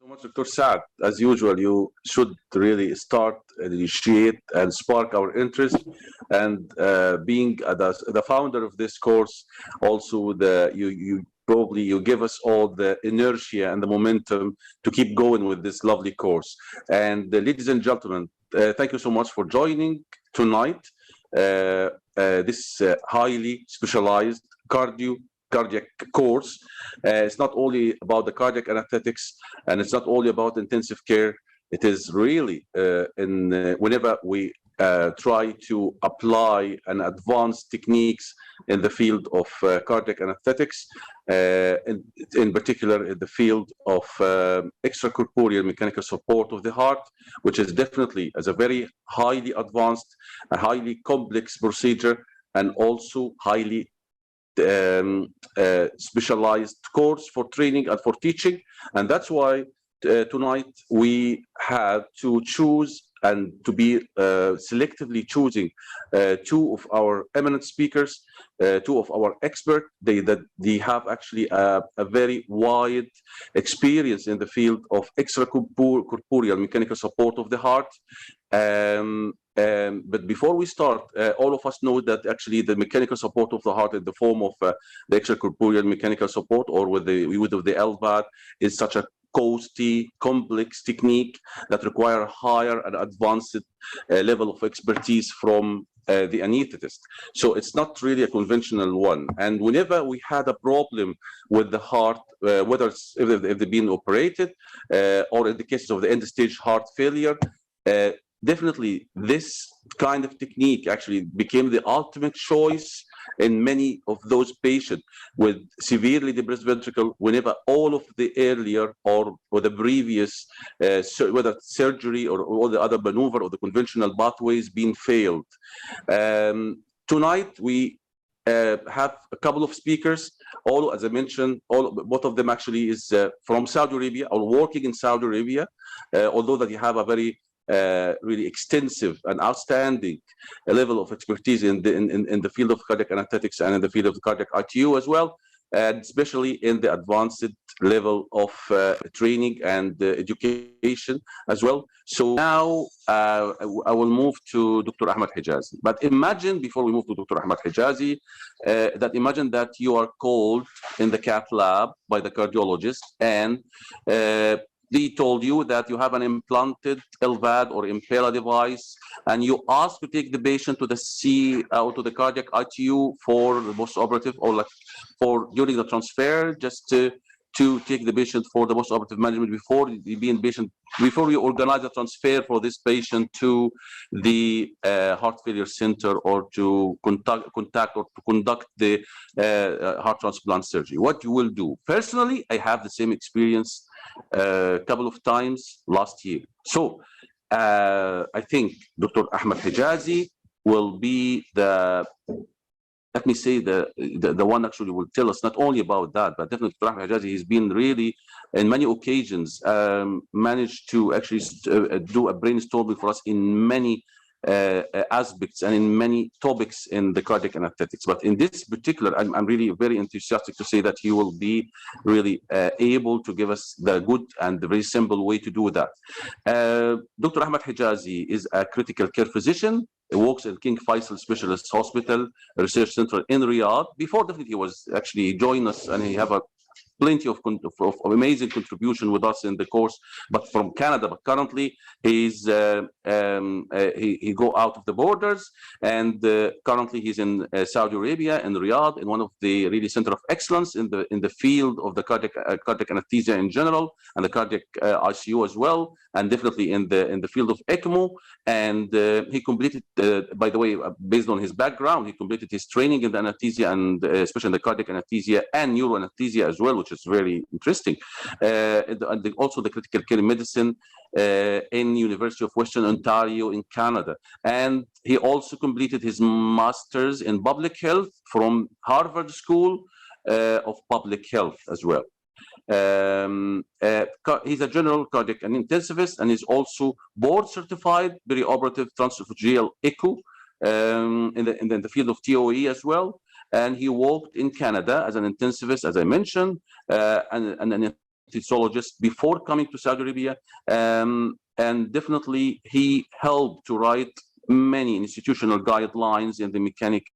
So much, Dr. Saad. As usual, you should really start, initiate, and spark our interest. And being the founder of this course, also you probably you give us all the inertia and the momentum to keep going with this lovely course. And ladies and gentlemen, thank you so much for joining tonight. This highly specialized cardiac course. It's not only about the cardiac anesthetics, and it's not only about intensive care. It is really whenever we try to apply and advanced techniques in the field of cardiac anesthetics, in particular in the field of extracorporeal mechanical support of the heart, which is definitely as a very highly advanced, a highly complex procedure, and also highly specialized course for training and for teaching. And that's why tonight we had to choose and to be selectively choosing two of our eminent speakers, two of our experts. They have actually a very wide experience in the field of extracorporeal mechanical support of the heart. But before we start, all of us know that actually the mechanical support of the heart in the form of the extracorporeal mechanical support, or with the use of the Lvad, is such a costly, complex technique that require a higher and advanced level of expertise from the anesthetist. So it's not really a conventional one. And whenever we had a problem with the heart, whether if they've been operated or in the cases of the end-stage heart failure, definitely this kind of technique actually became the ultimate choice in many of those patients with severely depressed ventricle, whenever all of the earlier or the previous, whether surgery or all the other maneuver or the conventional pathways being failed. Tonight we have a couple of speakers, all, as I mentioned, both of them actually is from Saudi Arabia or working in Saudi Arabia, although that you have a very really extensive and outstanding level of expertise in the field of cardiac anesthetics and in the field of cardiac ITU as well, and especially in the advanced level of training and education as well. So now I will move to Dr. Ahmed Hegazy. But imagine, before we move to Dr. Ahmed Hegazy, imagine that you are called in the cath lab by the cardiologist, and they told you that you have an implanted Lvad or Impella device, and you ask to take the patient to the to the cardiac ITU for the post-operative, or like for during the transfer, just to take the patient for the post-operative management before you organize a transfer for this patient to the heart failure center, or to contact or to conduct the heart transplant surgery. What you will do? Personally, I have the same experience a couple of times last year. So I think Dr. Ahmed Hegazy will be let me say the one actually will tell us not only about that, but definitely Dr. Ahmed Hegazy has been really, in many occasions, managed to actually do a brainstorming for us in many aspects and in many topics in the cardiac anesthetics. But in this particular, I'm really very enthusiastic to say that he will be really able to give us the good and the very simple way to do that. Dr. Ahmed Hegazy is a critical care physician. He works at King Faisal Specialist Hospital Research Center in Riyadh. Before, definitely, he was actually joined us, and he have plenty of amazing contribution with us in the course, but from Canada. But currently, he's he go out of the borders, and currently he's in Saudi Arabia, in Riyadh, in one of the really center of excellence in the field of the cardiac anesthesia in general, and the cardiac ICU as well, and definitely in the field of ECMO. And he completed, by the way, based on his background, he completed his training in the anesthesia, and especially in the cardiac anesthesia and neuroanesthesia as well, which is very interesting. And also the critical care medicine in University of Western Ontario in Canada. And he also completed his master's in public health from Harvard School of Public Health as well. He's a general cardiac and intensivist, and he's also board certified perioperative transesophageal echo in the field of TOE as well. And he worked in Canada as an intensivist, as I mentioned, and an anesthesiologist before coming to Saudi Arabia, and definitely he helped to write many institutional guidelines in the mechanical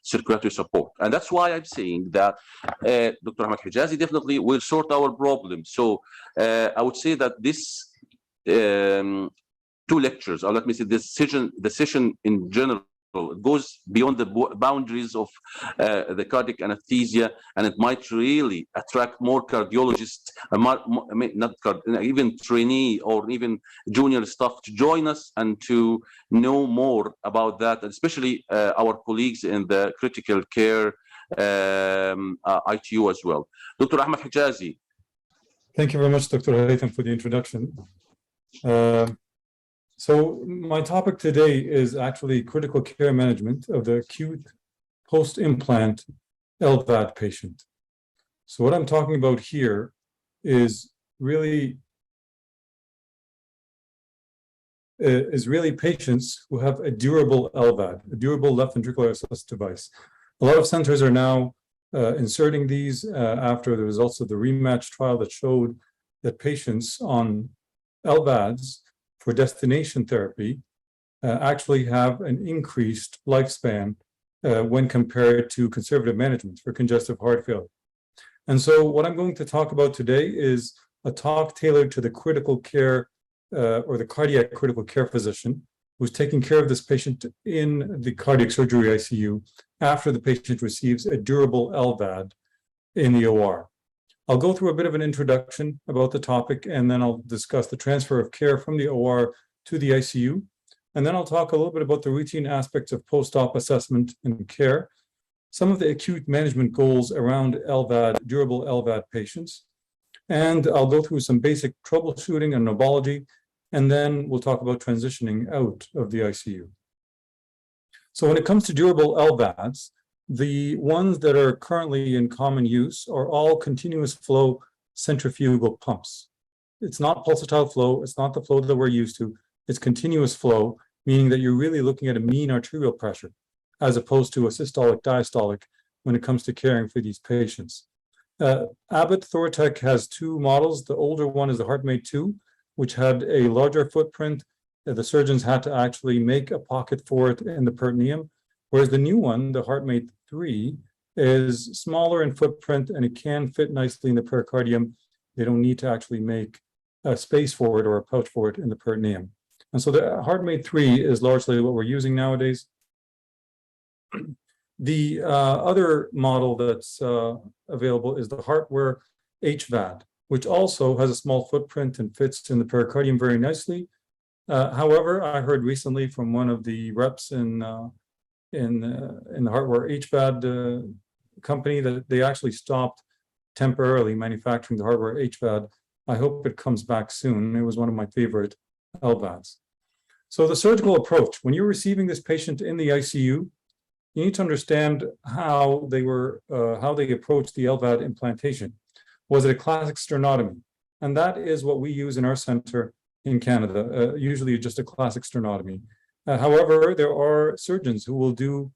circulatory support. And that's why I'm saying that Dr. Ahmed Hegazy definitely will sort our problem. So I would say that this two lectures, or let me say the session in general, goes beyond the boundaries of the cardiac anesthesia, and it might really attract more cardiologists, even trainee or even junior staff to join us and to know more about that, especially our colleagues in the critical care ITU as well. Dr. Ahmed Hegazy. Thank you very much, Dr. Haytham, for the introduction. So my topic today is actually critical care management of the acute post-implant Lvad patient. So what I'm talking about here is really patients who have a durable Lvad, a durable left ventricular assist device. A lot of centers are now inserting these after the results of the rematch trial that showed that patients on Lvads for destination therapy actually have an increased lifespan when compared to conservative management for congestive heart failure. And so what I'm going to talk about today is a talk tailored to the critical care or the cardiac critical care physician who's taking care of this patient in the cardiac surgery ICU after the patient receives a durable Lvad in the OR. I'll go through a bit of an introduction about the topic, and then I'll discuss the transfer of care from the OR to the ICU. And then I'll talk a little bit about the routine aspects of post-op assessment and care, some of the acute management goals around Lvad, durable Lvad patients. And I'll go through some basic troubleshooting and knobology, and then we'll talk about transitioning out of the ICU. So when it comes to durable Lvads, the ones that are currently in common use are all continuous flow centrifugal pumps. It's not pulsatile flow. It's not the flow that we're used to. It's continuous flow, meaning that you're really looking at a mean arterial pressure as opposed to a systolic diastolic when it comes to caring for these patients. Abbott Thoratec has two models. The older one is the HeartMate 2, which had a larger footprint. The surgeons had to actually make a pocket for it in the peritoneum, whereas the new one, the HeartMate 3, is smaller in footprint and it can fit nicely in the pericardium. They don't need to actually make a space for it or a pouch for it in the peritoneum. And so the HeartMate 3 is largely what we're using nowadays. The other model that's available is the Heartwear HVAD, which also has a small footprint and fits in the pericardium very nicely. However, I heard recently from one of the reps in the Heartwear HVAD company that they actually stopped temporarily manufacturing the Heartwear HVAD. I hope it comes back soon. It was one of my favorite Lvads. So the surgical approach, when you're receiving this patient in the ICU, you need to understand how they approached the Lvad implantation. Was it a classic sternotomy? And that is what we use in our center in Canada, usually just a classic sternotomy. However, there are surgeons who will do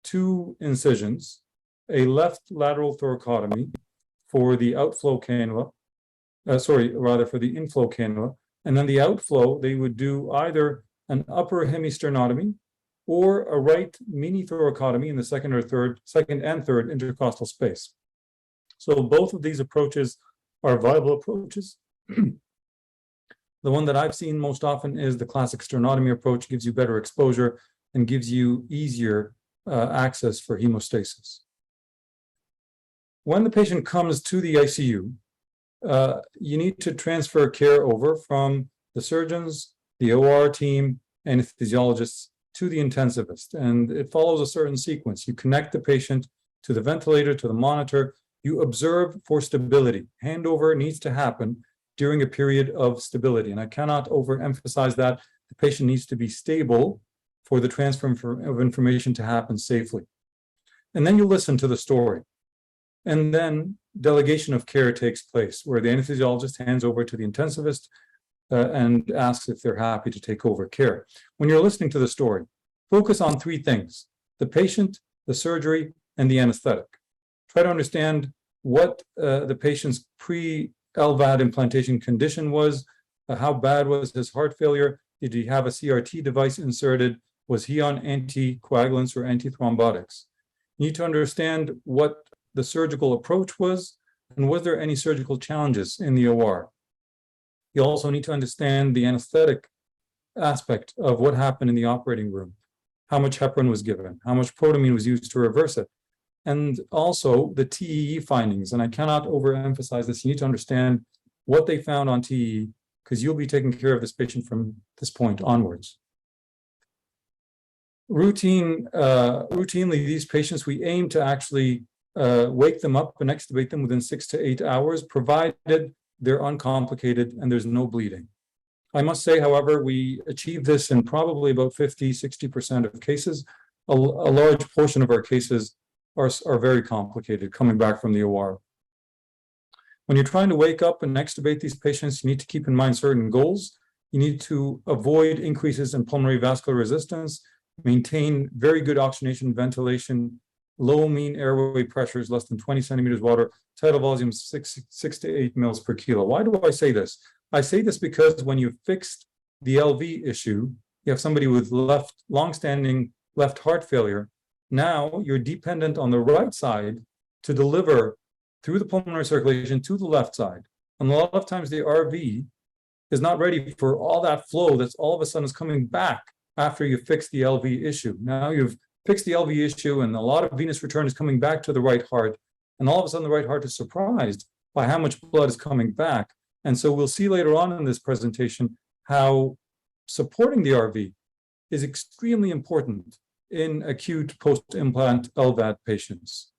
two incisions, a left lateral thoracotomy for the outflow cannula, for the inflow cannula, and then the outflow, they would do either an upper hemisternotomy or a right mini thoracotomy in the second and third intercostal space. So both of these approaches are viable approaches. The one that I've seen most often is the classic sternotomy approach, gives you better exposure and gives you easier access for hemostasis. When the patient comes to the ICU, you need to transfer care over from the surgeons, the OR team, anesthesiologists to the intensivist. And it follows a certain sequence. You connect the patient to the ventilator, to the monitor. You observe for stability. Handover needs to happen during a period of stability. And I cannot overemphasize that. The patient needs to be stable for the transfer of information to happen safely. And then you listen to the story. And then delegation of care takes place, where the anesthesiologist hands over to the intensivist and asks if they're happy to take over care. When you're listening to the story, focus on three things: the patient, the surgery, and the anesthetic. Try to understand what the patient's LVAD implantation condition was, how bad was his heart failure, did he have a CRT device inserted, was he on anticoagulants or antithrombotics. You need to understand what the surgical approach was, and was there any surgical challenges in the OR. You also need to understand the anesthetic aspect of what happened in the operating room, how much heparin was given, how much protamine was used to reverse it, and also the TEE findings. And I cannot overemphasize this. You need to understand what they found on TEE, because you'll be taking care of this patient from this point onwards. Routinely, these patients, we aim to actually wake them up and extubate them within 6 to 8 hours, provided they're uncomplicated and there's no bleeding. I must say, however, we achieve this in probably about 50–60% of cases. A large portion of our cases are very complicated coming back from the OR. When you're trying to wake up and extubate these patients, you need to keep in mind certain goals. You need to avoid increases in pulmonary vascular resistance, maintain very good oxygenation, ventilation, low mean airway pressures, less than 20 centimeters water, tidal volumes 6 to 8 mils per kilo. Why do I say this? I say this because when you fixed the LV issue, you have somebody with long-standing left heart failure. Now you're dependent on the right side to deliver through the pulmonary circulation to the left side. And a lot of times the RV is not ready for all that flow that's all of a sudden is coming back after you fix the LV issue. Now you've fixed the LV issue and a lot of venous return is coming back to the right heart. And all of a sudden the right heart is surprised by how much blood is coming back. And so we'll see later on in this presentation how supporting the RV is extremely important in acute post-implant LVAD patients.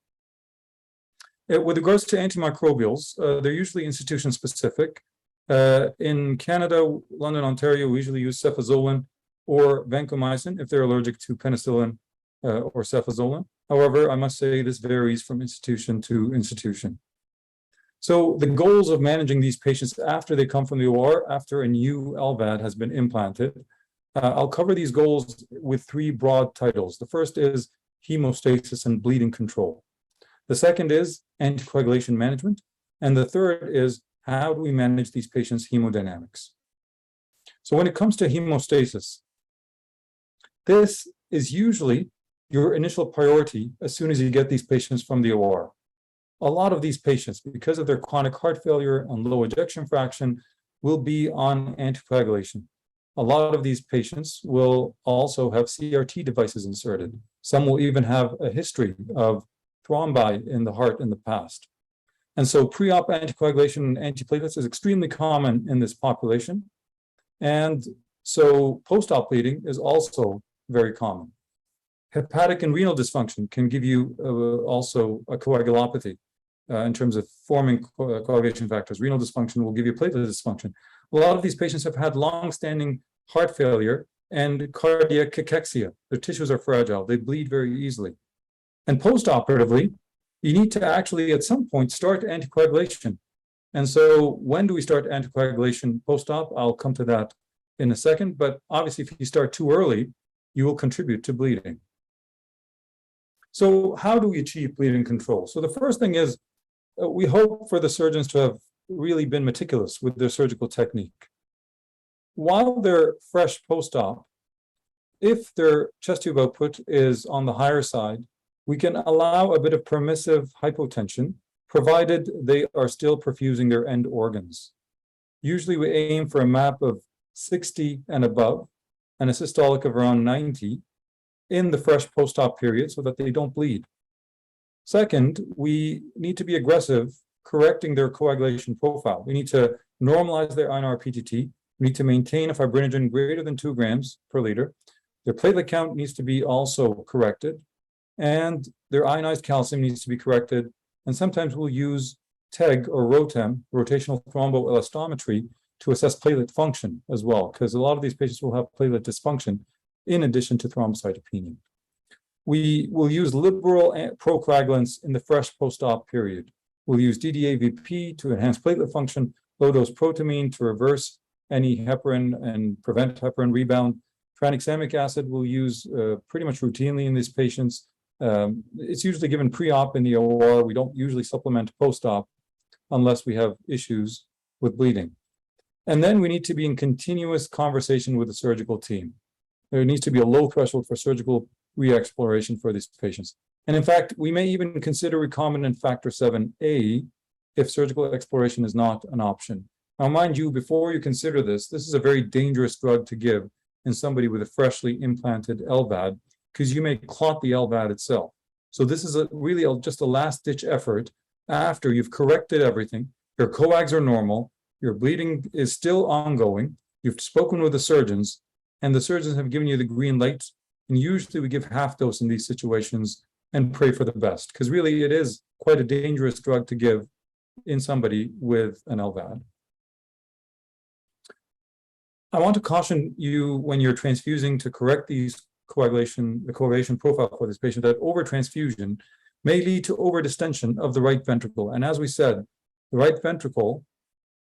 With regards to antimicrobials, they're usually institution-specific. In Canada, London, Ontario, we usually use cefazolin or vancomycin if they're allergic to penicillin or cefazolin. However, I must say this varies from institution to institution. So the goals of managing these patients after they come from the OR, after a new LVAD has been implanted, I'll cover these goals with 3 broad titles. The first is hemostasis and bleeding control. The second is anticoagulation management. And the third is how do we manage these patients' hemodynamics. So when it comes to hemostasis, this is usually your initial priority as soon as you get these patients from the OR. A lot of these patients, because of their chronic heart failure and low ejection fraction, will be on anticoagulation. A lot of these patients will also have CRT devices inserted. Some will even have a history of thrombi in the heart in the past. And so pre-op anticoagulation and antiplatelets is extremely common in this population. And so post-op bleeding is also very common. Hepatic and renal dysfunction can give you also a coagulopathy in terms of forming coagulation factors. Renal dysfunction will give you platelet dysfunction. A lot of these patients have had long-standing heart failure and cardiac cachexia. Their tissues are fragile. They bleed very easily. And post-operatively, you need to actually at some point start anticoagulation. And so when do we start anticoagulation post-op? I'll come to that in a second. But obviously, if you start too early, you will contribute to bleeding. So how do we achieve bleeding control? So the first thing is we hope for the surgeons to have really been meticulous with their surgical technique. While they're fresh post-op, if their chest tube output is on the higher side, we can allow a bit of permissive hypotension, provided they are still perfusing their end organs. Usually we aim for a MAP of 60 and above, and a systolic of around 90 in the fresh post-op period so that they don't bleed. Second, we need to be aggressive correcting their coagulation profile. We need to normalize their INR-PTT. We need to maintain a fibrinogen greater than 2 grams per liter. Their platelet count needs to be also corrected, and their ionized calcium needs to be corrected. And sometimes we'll use TEG or ROTEM, rotational thromboelastometry, to assess platelet function as well, because a lot of these patients will have platelet dysfunction in addition to thrombocytopenia. We will use liberal procoagulants in the fresh post-op period. We'll use DDAVP to enhance platelet function, low-dose protamine to reverse any heparin and prevent heparin rebound. Tranexamic acid we'll use pretty much routinely in these patients. It's usually given pre-op in the OR. We don't usually supplement post-op. unless we have issues with bleeding. And then we need to be in continuous conversation with the surgical team. There needs to be a low threshold for surgical re-exploration for these patients. And in fact, we may even consider recombinant factor 7A if surgical exploration is not an option. Now, mind you, before you consider this, this is a very dangerous drug to give in somebody with a freshly implanted LVAD, because you may clot the LVAD itself. So this is just a last-ditch effort after you've corrected everything, your coags are normal, your bleeding is still ongoing, you've spoken with the surgeons, and the surgeons have given you the green light. And usually we give half dose in these situations and pray for the best, because really it is quite a dangerous drug to give in somebody with an LVAD. I want to caution you when you're transfusing to correct the coagulation profile for this patient that overtransfusion may lead to overdistension of the right ventricle. And as we said, the right ventricle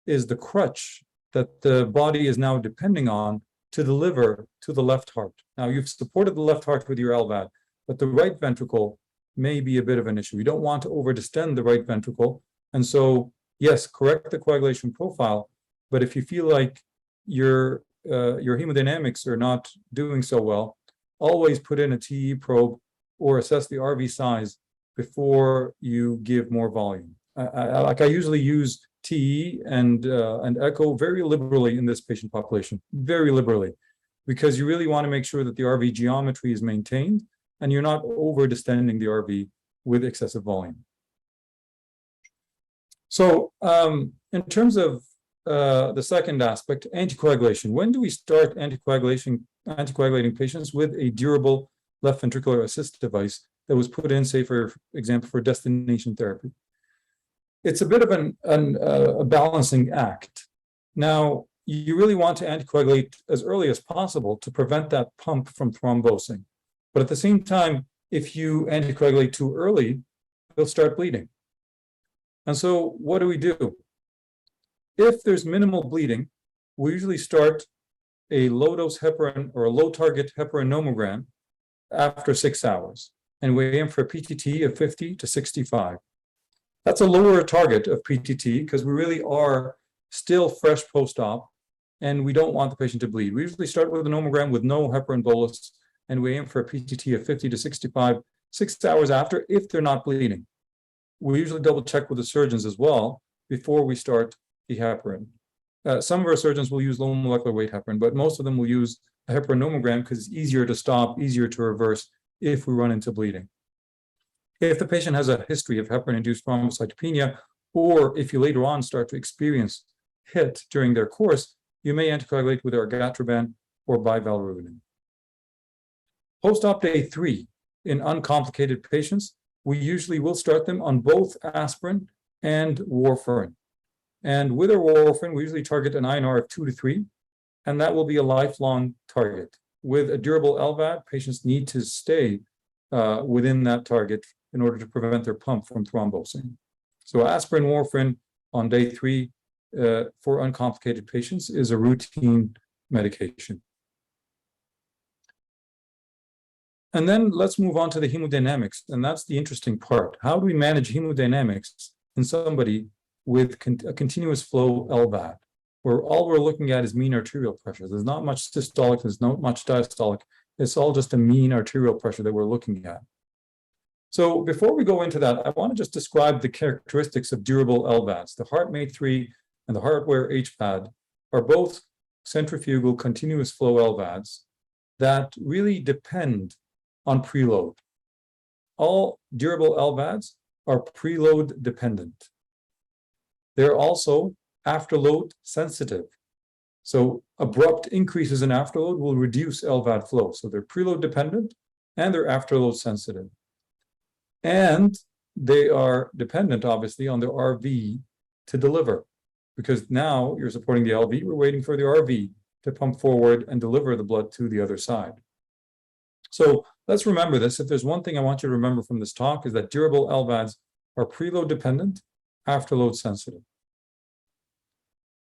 is the crutch that the body is now depending on to deliver to the left heart. Now, you've supported the left heart with your LVAD, but the right ventricle may be a bit of an issue. We don't want to overdistend the right ventricle. And so, yes, correct the coagulation profile, but if you feel like your hemodynamics are not doing so well, always put in a TE probe or assess the RV size before you give more volume. I usually use TE and echo very liberally in this patient population, very liberally, because you really want to make sure that the RV geometry is maintained and you're not over distending the RV with excessive volume. So in terms of the second aspect, anticoagulation. When do we start anticoagulating patients with a durable left ventricular assist device that was put in, say, for example, for destination therapy? It's a bit of a balancing act. Now, you really want to anticoagulate as early as possible to prevent that pump from thrombosing. But at the same time, if you anticoagulate too early, they'll start bleeding. And so what do? If there's minimal bleeding, we usually start a low-dose heparin or a low-target heparin nomogram after 6 hours. And we aim for a PTT of 50 to 65. That's a lower target of PTT because we really are still fresh post-op and we don't want the patient to bleed. We usually start with a nomogram with no heparin bolus and we aim for a PTT of 50 to 65 6 hours after if they're not bleeding. We usually double check with the surgeons as well before we start the heparin. Some of our surgeons will use low molecular weight heparin, but most of them will use a heparin nomogram because it's easier to stop, easier to reverse if we run into bleeding. If the patient has a history of heparin-induced thrombocytopenia, or if you later on start to experience HIT during their course, you may anticoagulate with argatroban or bivalirudin. Post-op day 3, in uncomplicated patients, we usually will start them on both aspirin and warfarin. And with our warfarin, we usually target an INR of 2 to 3, and that will be a lifelong target. With a durable LVAD, patients need to stay within that target in order to prevent their pump from thrombosing. So aspirin, warfarin on day 3 for uncomplicated patients is a routine medication. And then let's move on to the hemodynamics, and that's the interesting part. How do we manage hemodynamics in somebody with a continuous flow LVAD, where all we're looking at is mean arterial pressure? There's not much systolic, there's not much diastolic. It's all just a mean arterial pressure that we're looking at. So before we go into that, I want to just describe the characteristics of durable LVADs. The HeartMate 3 and the HeartWare HVAD are both centrifugal continuous flow LVADs that really depend on preload. All durable LVADs are preload dependent. They're also afterload sensitive. So abrupt increases in afterload will reduce LVAD flow. So they're preload dependent and they're afterload sensitive. And they are dependent, obviously, on the RV to deliver, because now you're supporting the LV, we're waiting for the RV to pump forward and deliver the blood to the other side. So let's remember this. If there's one thing I want you to remember from this talk is that durable LVADs are preload dependent, afterload sensitive.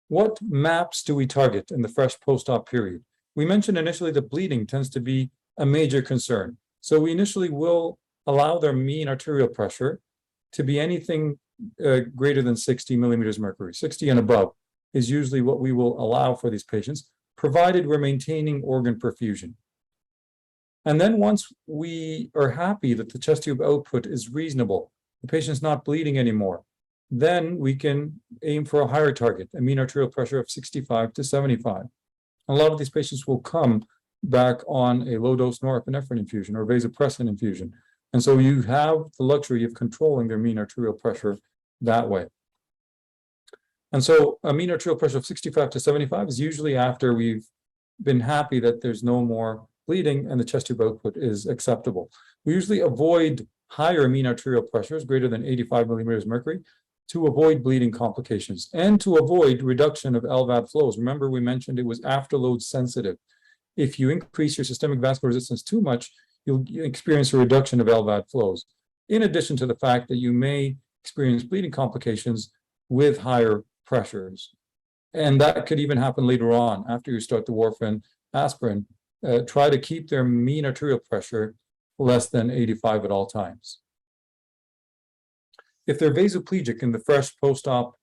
What MAPs do we target in the fresh post-op period? We mentioned initially that bleeding tends to be a major concern. So we initially will allow their mean arterial pressure to be anything greater than 60 millimeters mercury. 60 and above is usually what we will allow for these patients, provided we're maintaining organ perfusion. And then once we are happy that the chest tube output is reasonable, the patient's not bleeding anymore, then we can aim for a higher target, a mean arterial pressure of 65 to 75. A lot of these patients will come back on a low-dose norepinephrine infusion or vasopressin infusion. And so you have the luxury of controlling their mean arterial pressure that way. And so a mean arterial pressure of 65 to 75 is usually after we've been happy that there's no more bleeding and the chest tube output is acceptable. We usually avoid higher mean arterial pressures, greater than 85 millimeters mercury, to avoid bleeding complications and to avoid reduction of LVAD flows. Remember, we mentioned it was afterload sensitive. If you increase your systemic vascular resistance too much, you'll experience a reduction of LVAD flows, in addition to the fact that you may experience bleeding complications with higher pressures. And that could even happen later on after you start the warfarin, aspirin. Try to keep their mean arterial pressure less than 85 at all times. If they're vasoplegic in the fresh post-op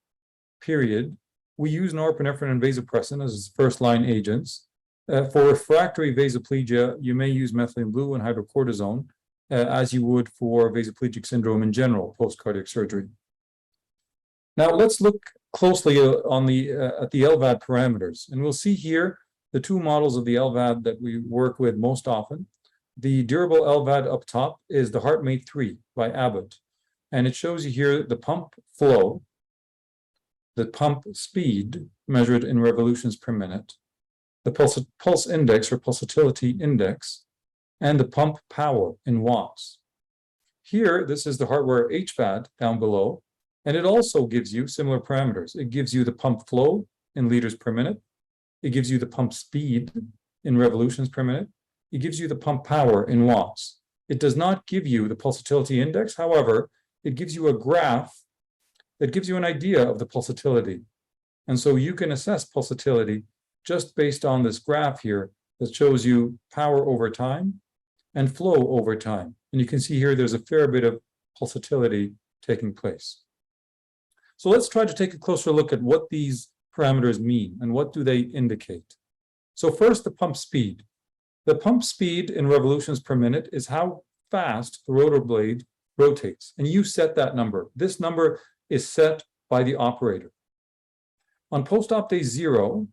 period, we use norepinephrine and vasopressin as first-line agents. For refractory vasoplegia, you may use methylene blue and hydrocortisone, as you would for vasoplegic syndrome in general, post-cardiac surgery. Now, let's look closely on at the Lvad parameters. And we'll see here the two models of the Lvad that we work with most often. The durable Lvad up top is the HeartMate 3 by Abbott. And it shows you here the pump flow, the pump speed measured in revolutions per minute, the pulse index or pulsatility index, and the pump power in watts. Here, this is the hardware HVAD down below, and it also gives you similar parameters. It gives you the pump flow in liters per minute. It gives you the pump speed in revolutions per minute. It gives you the pump power in watts. It does not give you the pulsatility index. However, it gives you a graph that gives you an idea of the pulsatility. And so you can assess pulsatility just based on this graph here that shows you power over time and flow over time. And you can see here there's a fair bit of pulsatility taking place. So let's try to take a closer look at what these parameters mean and what do they indicate. So first, the pump speed. The pump speed in revolutions per minute is how fast the rotor blade rotates, and you set that number. This number is set by the operator. On post-op day 0,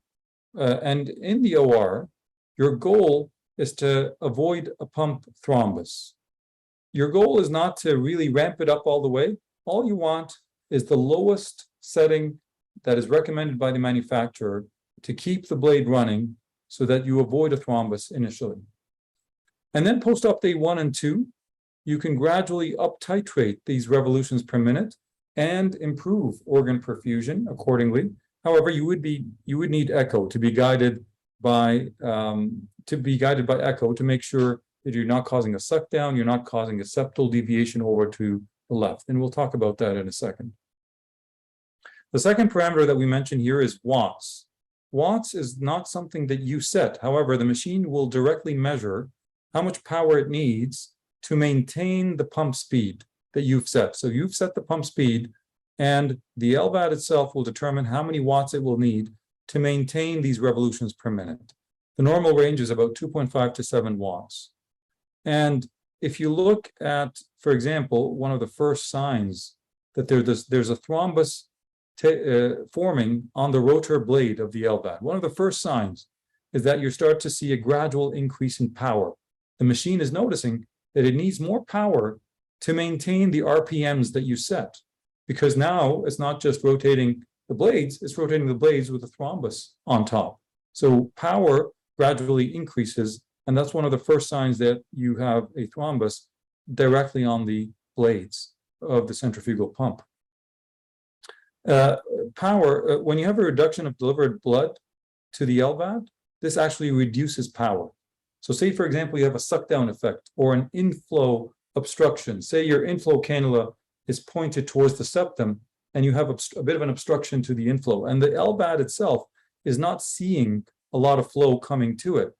and in the OR, your goal is to avoid a pump thrombus. Your goal is not to really ramp it up all the way. All you want is the lowest setting that is recommended by the manufacturer to keep the blade running so that you avoid a thrombus initially. And then post-op day 1 and 2, you can gradually up-titrate these revolutions per minute and improve organ perfusion accordingly. However, you would need echo to be guided by echo to make sure that you're not causing a suck down, you're not causing a septal deviation over to the left. And we'll talk about that in a second. The second parameter that we mentioned here is watts. Watts is not something that you set. However, the machine will directly measure how much power it needs to maintain the pump speed that you've set. So you've set the pump speed, and the Lvad itself will determine how many watts it will need to maintain these revolutions per minute. The normal range is about 2.5 to 7 watts. And if you look at, for example, one of the first signs that there's a thrombus forming on the rotor blade of the Lvad, one of the first signs is that you start to see a gradual increase in power. The machine is noticing that it needs more power to maintain the RPMs that you set, because now it's not just rotating the blades, it's rotating the blades with a thrombus on top. So power gradually increases, and that's one of the first signs that you have a thrombus directly on the blades of the centrifugal pump. When you have a reduction of delivered blood to the Lvad, this actually reduces power. So say, for example, you have a suck down effect or an inflow obstruction. Say your inflow cannula is pointed towards the septum and you have a bit of an obstruction to the inflow, and the Lvad itself is not seeing a lot of flow coming to it.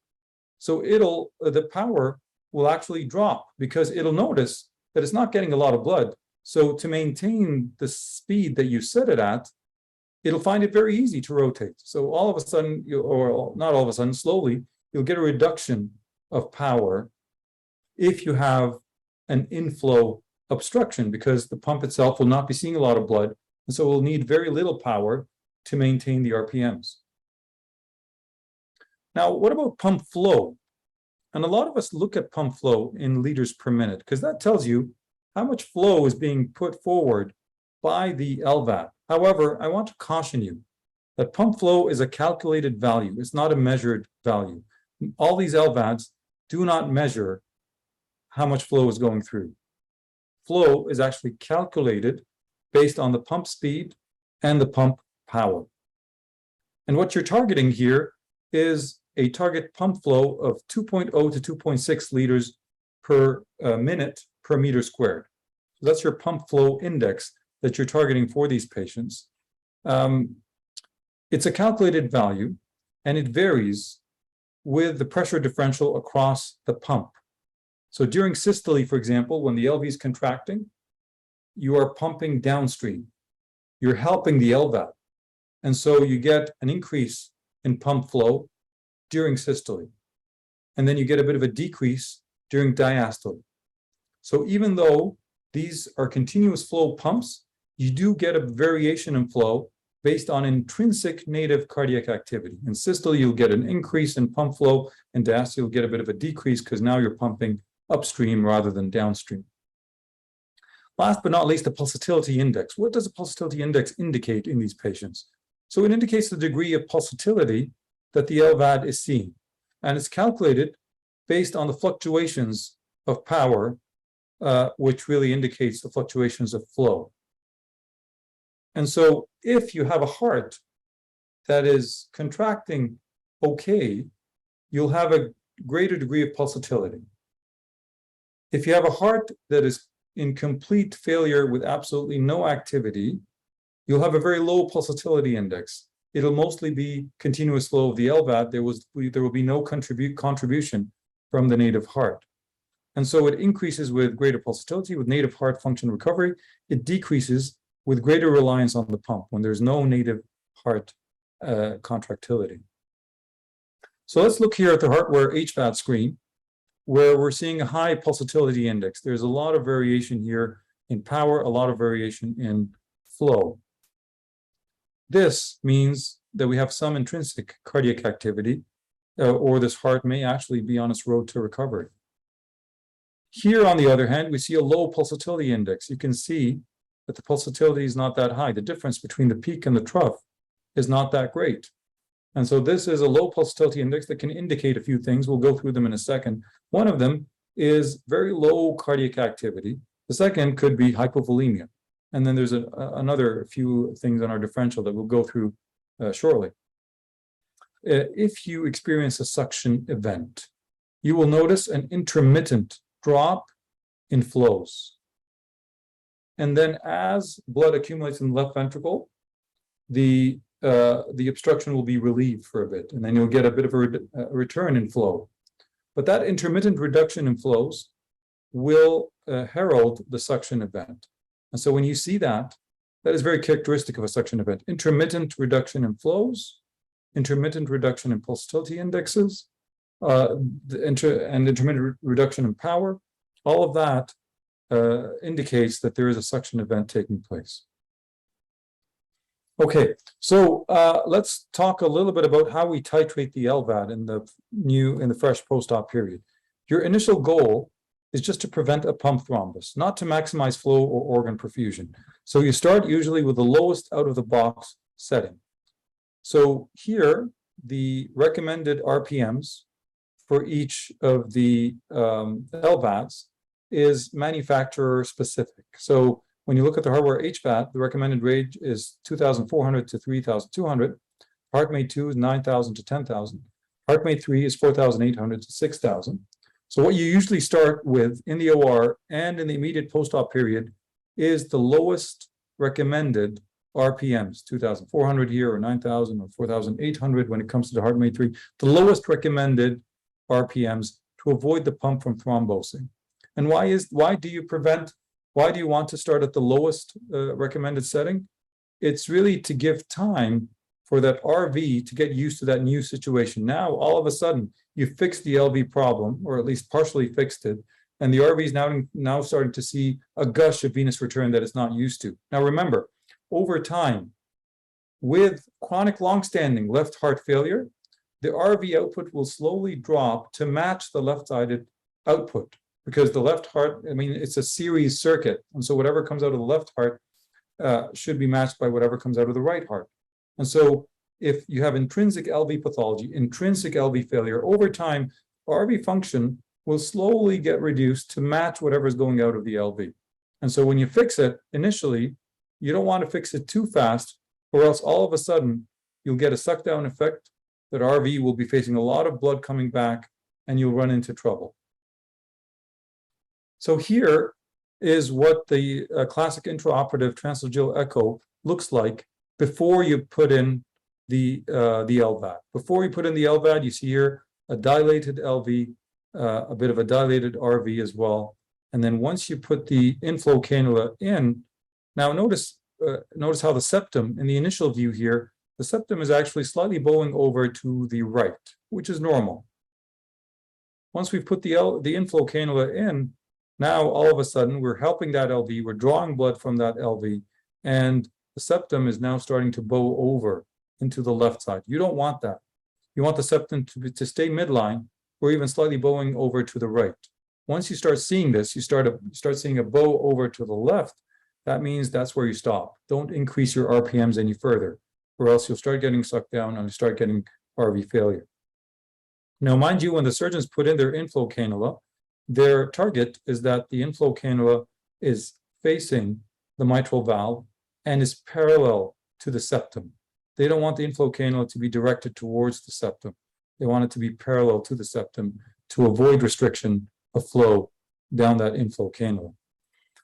So the power will actually drop because it'll notice that it's not getting a lot of blood. So to maintain the speed that you set it at, it'll find it very easy to rotate. So all of a sudden, or not all of a sudden, slowly, you'll get a reduction of power if you have an inflow obstruction, because the pump itself will not be seeing a lot of blood, and so it will need very little power to maintain the RPMs. Now, what about pump flow? And a lot of us look at pump flow in liters per minute, because that tells you how much flow is being put forward by the LVAD. However, I want to caution you that pump flow is a calculated value. It's not a measured value. All these LVADs do not measure how much flow is going through. Flow is actually calculated based on the pump speed and the pump power. And what you're targeting here is a target pump flow of 2.0 to 2.6 liters per minute per meter squared. So that's your pump flow index that you're targeting for these patients. It's a calculated value, and it varies with the pressure differential across the pump. So during systole, for example, when the LV is contracting, you are pumping downstream. You're helping the LVAD. And so you get an increase in pump flow during systole. And then you get a bit of a decrease during diastole. So even though these are continuous flow pumps, you do get a variation in flow based on intrinsic native cardiac activity. In systole, you'll get an increase in pump flow, and diastole, you'll get a bit of a decrease because now you're pumping upstream rather than downstream. Last but not least, the pulsatility index. What does a pulsatility index indicate in these patients? So it indicates the degree of pulsatility that the LVAD is seeing. And it's calculated based on the fluctuations of power, which really indicates the fluctuations of flow. And so if you have a heart that is contracting okay, you'll have a greater degree of pulsatility. If you have a heart that is in complete failure with absolutely no activity, you'll have a very low pulsatility index. It'll mostly be continuous flow of the LVAD. There will be no contribution from the native heart. And so it increases with greater pulsatility, with native heart function recovery. It decreases with greater reliance on the pump when there's no native heart contractility. So let's look here at the hardware HVAD screen, where we're seeing a high pulsatility index. There's a lot of variation here in power, a lot of variation in flow. This means that we have some intrinsic cardiac activity, or this heart may actually be on its road to recovery. Here, on the other hand, we see a low pulsatility index. You can see that the pulsatility is not that high. The difference between the peak and the trough is not that great. And so this is a low pulsatility index that can indicate a few things. We'll go through them in a second. One of them is very low cardiac activity. The second could be hypovolemia. And then there's another few things on our differential that we'll go through shortly. If you experience a suction event, you will notice an intermittent drop in flows. And then as blood accumulates in the left ventricle, the obstruction will be relieved for a bit, and then you'll get a bit of a return in flow. But that intermittent reduction in flows will herald the suction event. And so when you see that, that is very characteristic of a suction event. Intermittent reduction in flows, intermittent reduction in pulsatility indexes, and intermittent reduction in power. All of that indicates that there is a suction event taking place. Okay, so let's talk a little bit about how we titrate the LVAD in the fresh post-op period. Your initial goal is just to prevent a pump thrombus, not to maximize flow or organ perfusion. So you start usually with the lowest out-of-the-box setting. So here, the recommended RPMs for each of the Lvads is manufacturer specific. So when you look at the hardware HVAD, the recommended range is 2,400 to 3,200. HeartMate 2 is 9,000 to 10,000. HeartMate 3 is 4,800 to 6,000. So what you usually start with in the OR and in the immediate post-op period is the lowest recommended RPMs, 2,400 here or 9,000 or 4,800 when it comes to the HeartMate 3, the lowest recommended RPMs to avoid the pump from thrombosing. And why do you prevent Why do you want to start at the lowest recommended setting? It's really to give time for that RV to get used to that new situation. Now, all of a sudden, you fixed the LV problem, or at least partially fixed it, and the RV is now starting to see a gush of venous return that it's not used to. Now, remember, over time, with chronic long-standing left heart failure, the RV output will slowly drop to match the left-sided output, because the left heart, I mean, it's a series circuit, and so whatever comes out of the left heart should be matched by whatever comes out of the right heart. And so if you have intrinsic LV pathology, intrinsic LV failure, over time, RV function will slowly get reduced to match whatever is going out of the LV. And so when you fix it, initially, you don't want to fix it too fast, or else all of a sudden, you'll get a suck down effect that RV will be facing a lot of blood coming back, and you'll run into trouble. So here is what the classic intraoperative transesophageal echo looks like before you put in the Lvad. Before you put in the Lvad, you see here a dilated LV, a bit of a dilated RV as well. And then once you put the inflow cannula in, now notice how the septum, in the initial view here, the septum is actually slightly bowing over to the right, which is normal. Once we've put the inflow cannula in, now all of a sudden we're helping that LV, we're drawing blood from that LV, and the septum is now starting to bow over into the left side. You don't want that. You want the septum to stay midline, or even slightly bowing over to the right. Once you start seeing this, you start seeing a bow over to the left, that means that's where you stop. Don't increase your RPMs any further, or else you'll start getting sucked down and you start getting RV failure. Now, mind you, when the surgeons put in their inflow cannula, their target is that the inflow cannula is facing the mitral valve and is parallel to the septum. They don't want the inflow cannula to be directed towards the septum. They want it to be parallel to the septum to avoid restriction of flow down that inflow cannula.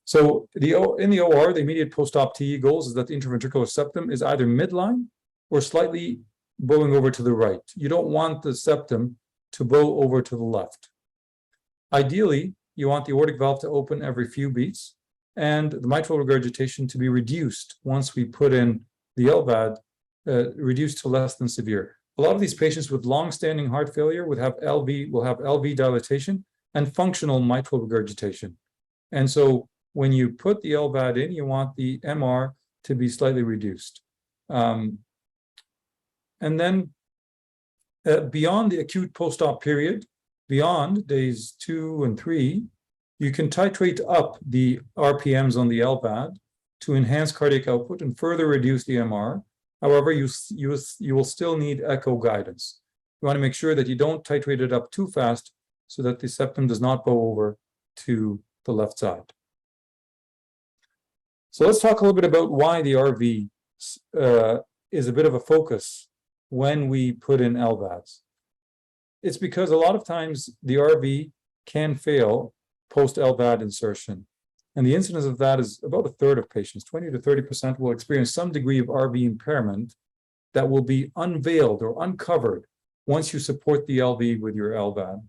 So in the OR, the immediate post-op TE goals is that the interventricular septum is either midline or slightly bowing over to the right. You don't want the septum to bow over to the left. Ideally, you want the aortic valve to open every few beats and the mitral regurgitation to be reduced once we put in the Lvad, reduced to less than severe. A lot of these patients with long-standing heart failure will have LV dilatation and functional mitral regurgitation. And so when you put the Lvad in, you want the MR to be slightly reduced. And then beyond the acute post-op period, beyond days 2 and 3, you can titrate up the RPMs on the Lvad to enhance cardiac output and further reduce the MR. However, you will still need echo guidance. You want to make sure that you don't titrate it up too fast so that the septum does not bow over to the left side. So let's talk a little bit about why the RV is a bit of a focus when we put in Lvads. It's because a lot of times the RV can fail post-Lvad insertion. And the incidence of that is about a third of patients. 20 to 30% will experience some degree of RV impairment that will be unveiled or uncovered once you support the LV with your Lvad.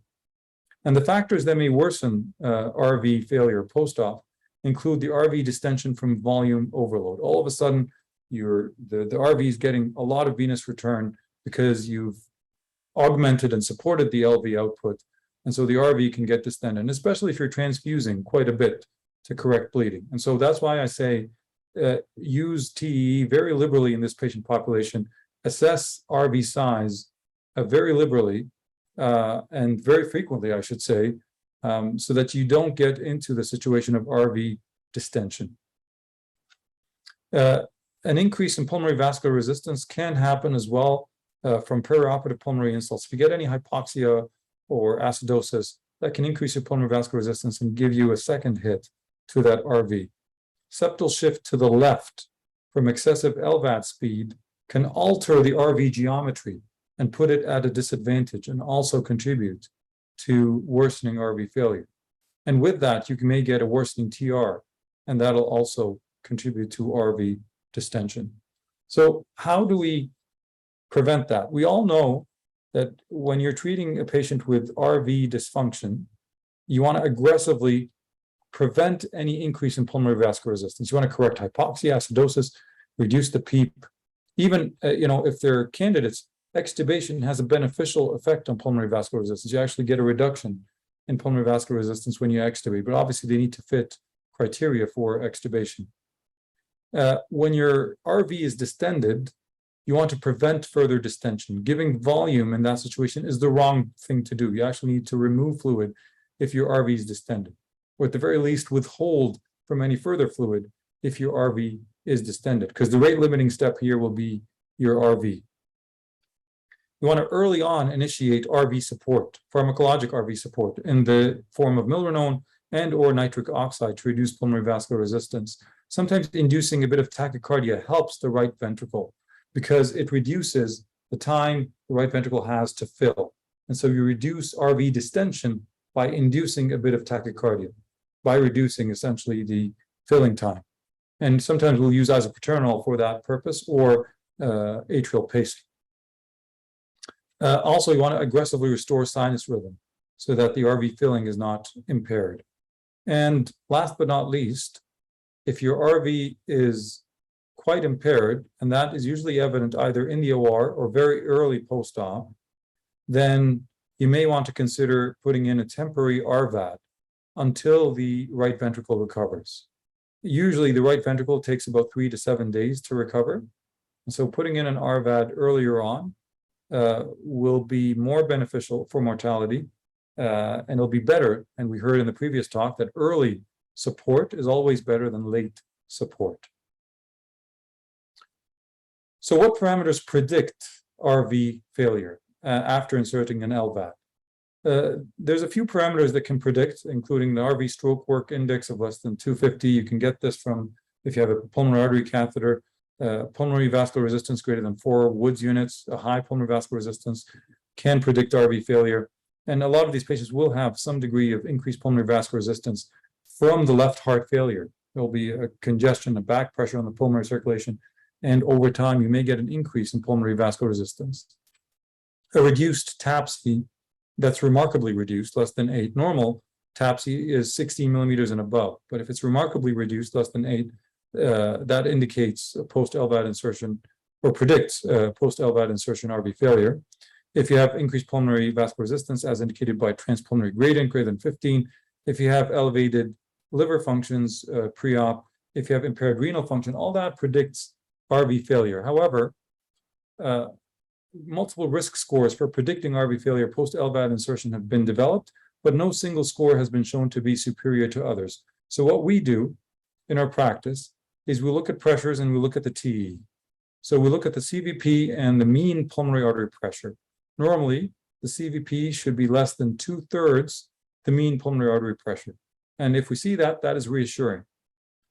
And the factors that may worsen RV failure post-op include the RV distension from volume overload. All of a sudden, the RV is getting a lot of venous return because you've augmented and supported the LV output. And so the RV can get distended, especially if you're transfusing quite a bit to correct bleeding. And so that's why I say use TEE very liberally in this patient population, assess RV size very liberally and very frequently, I should say, so that you don't get into the situation of RV distension. An increase in pulmonary vascular resistance can happen as well from perioperative pulmonary insults. If you get any hypoxia or acidosis, that can increase your pulmonary vascular resistance and give you a second hit to that RV. Septal shift to the left from excessive Lvat speed can alter the RV geometry and put it at a disadvantage and also contribute to worsening RV failure. And with that, you may get a worsening TR, and that'll also contribute to RV distension. So how do we prevent that? We all know that when you're treating a patient with RV dysfunction, you want to aggressively prevent any increase in pulmonary vascular resistance. You want to correct hypoxia, acidosis, reduce the PEEP. Even, if they're candidates, extubation has a beneficial effect on pulmonary vascular resistance. You actually get a reduction in pulmonary vascular resistance when you extubate, but obviously they need to fit criteria for extubation. When your RV is distended, you want to prevent further distension. Giving volume in that situation is the wrong thing to do. You actually need to remove fluid if your RV is distended, or at the very least withhold from any further fluid if your RV is distended, because the rate limiting step here will be your RV. You want to early on initiate RV support, pharmacologic RV support in the form of milrinone and or nitric oxide to reduce pulmonary vascular resistance. Sometimes inducing a bit of tachycardia helps the right ventricle because it reduces the time the right ventricle has to fill. And so you reduce RV distension by inducing a bit of tachycardia, by reducing essentially the filling time. And sometimes we'll use isoproterenol for that purpose or atrial pacing. Also, you want to aggressively restore sinus rhythm so that the RV filling is not impaired. And last but not least, if your RV is quite impaired, and that is usually evident either in the OR or very early post-op, then you may want to consider putting in a temporary RVAD until the right ventricle recovers. Usually the right ventricle takes about 3 to 7 days to recover. And so putting in an RVAD earlier on will be more beneficial for mortality, and it'll be better. And we heard in the previous talk that early support is always better than late support. So what parameters predict RV failure after inserting an LVAD? There's a few parameters that can predict, including the RV stroke work index of less than 250. You can get this from if you have a pulmonary artery catheter, pulmonary vascular resistance greater than 4 Woods units, a high pulmonary vascular resistance can predict RV failure. And a lot of these patients will have some degree of increased pulmonary vascular resistance from the left heart failure. There'll be a congestion, a back pressure on the pulmonary circulation, and over time you may get an increase in pulmonary vascular resistance. A reduced TAPSE that's remarkably reduced, less than 8. Normal TAPSE is 16 millimeters and above, but if it's remarkably reduced, less than 8, that indicates post-LVAD insertion or predicts post-LVAD insertion RV failure. If you have increased pulmonary vascular resistance, as indicated by transpulmonary gradient greater than 15, if you have elevated liver functions pre-op, if you have impaired renal function, all that predicts RV failure. However, multiple risk scores for predicting RV failure post-LVAD insertion have been developed, but no single score has been shown to be superior to others. So what we do in our practice is we look at pressures and we look at the TE. So we look at the CVP and the mean pulmonary artery pressure. Normally, the CVP should be less than 2/3 the mean pulmonary artery pressure. And if we see that, that is reassuring.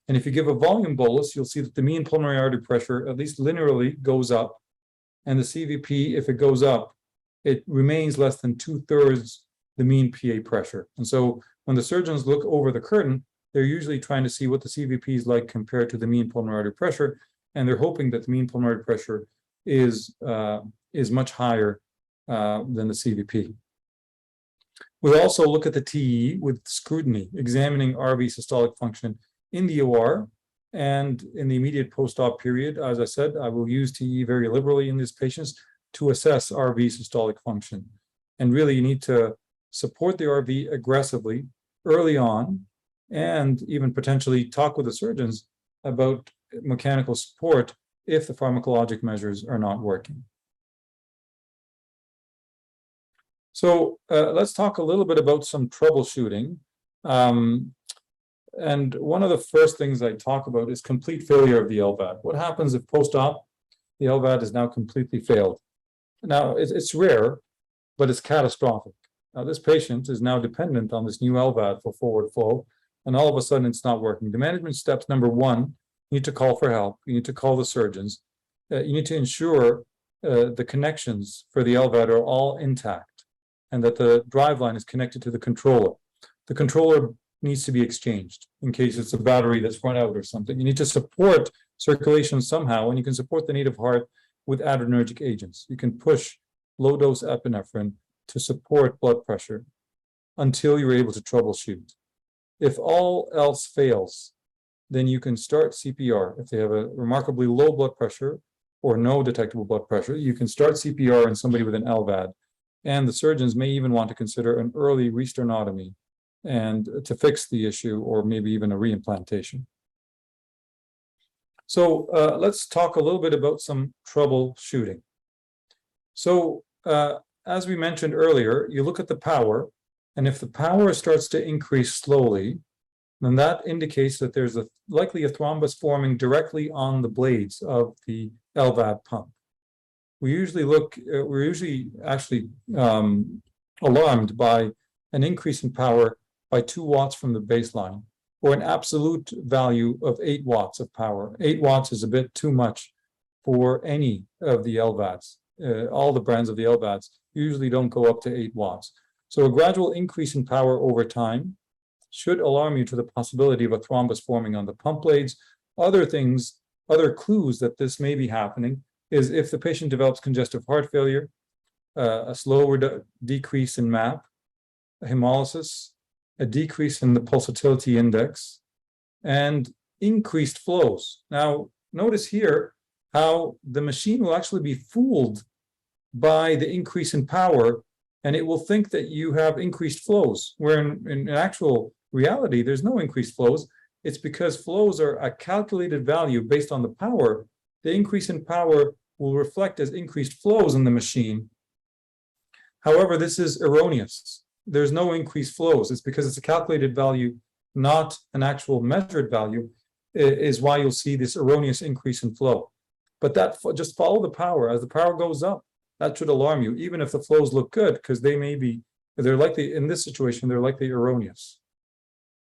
And if you give a volume bolus, you'll see that the mean pulmonary artery pressure, at least linearly, goes up. And the CVP, if it goes up, it remains less than 2/3 the mean PA pressure. And so when the surgeons look over the curtain, they're usually trying to see what the CVP is like compared to the mean pulmonary artery pressure. And they're hoping that the mean pulmonary artery pressure is much higher than the CVP. We also look at the TE with scrutiny, examining RV systolic function in the OR and in the immediate post-op period. As I said, I will use TE very liberally in these patients to assess RV systolic function. And really, you need to support the RV aggressively early on, and even potentially talk with the surgeons about mechanical support if the pharmacologic measures are not working. So let's talk a little bit about some troubleshooting. And one of the first things I talk about is complete failure of the LVAD. What happens if post-op, the LVAD is now completely failed? Now, it's rare, but it's catastrophic. Now, this patient is now dependent on this new LVAD for forward flow, and all of a sudden it's not working. The management steps, number one, you need to call for help. You need to call the surgeons. You need to ensure the connections for the LVAD are all intact and that the driveline is connected to the controller. The controller needs to be exchanged in case it's a battery that's run out or something. You need to support circulation somehow, and you can support the native heart with adrenergic agents. You can push low-dose epinephrine to support blood pressure until you're able to troubleshoot. If all else fails, then you can start CPR. If they have a remarkably low blood pressure or no detectable blood pressure, you can start CPR in somebody with an Lvad. And the surgeons may even want to consider an early resternotomy and to fix the issue, or maybe even a reimplantation. So let's talk a little bit about some troubleshooting. So as we mentioned earlier, you look at the power, and if the power starts to increase slowly, then that indicates that there's likely a thrombus forming directly on the blades of the Lvad pump. We're usually actually alarmed by an increase in power by 2 watts from the baseline, or an absolute value of 8 watts of power. 8 watts is a bit too much for any of the Lvads. All the brands of the Lvads usually don't go up to 8 watts. So a gradual increase in power over time should alarm you to the possibility of a thrombus forming on the pump blades. Other clues that this may be happening is if the patient develops congestive heart failure, a slow decrease in MAP, a hemolysis, a decrease in the Pulsatility Index, and increased flows. Now, notice here how the machine will actually be fooled by the increase in power, and it will think that you have increased flows, where in actual reality, there's no increased flows. It's because flows are a calculated value based on the power. The increase in power will reflect as increased flows in the machine. However, this is erroneous. There's no increased flows. It's because it's a calculated value, not an actual measured value, is why you'll see this erroneous increase in flow. But that just follow the power. As the power goes up, that should alarm you, even if the flows look good, because they're likely, in this situation, they're likely erroneous.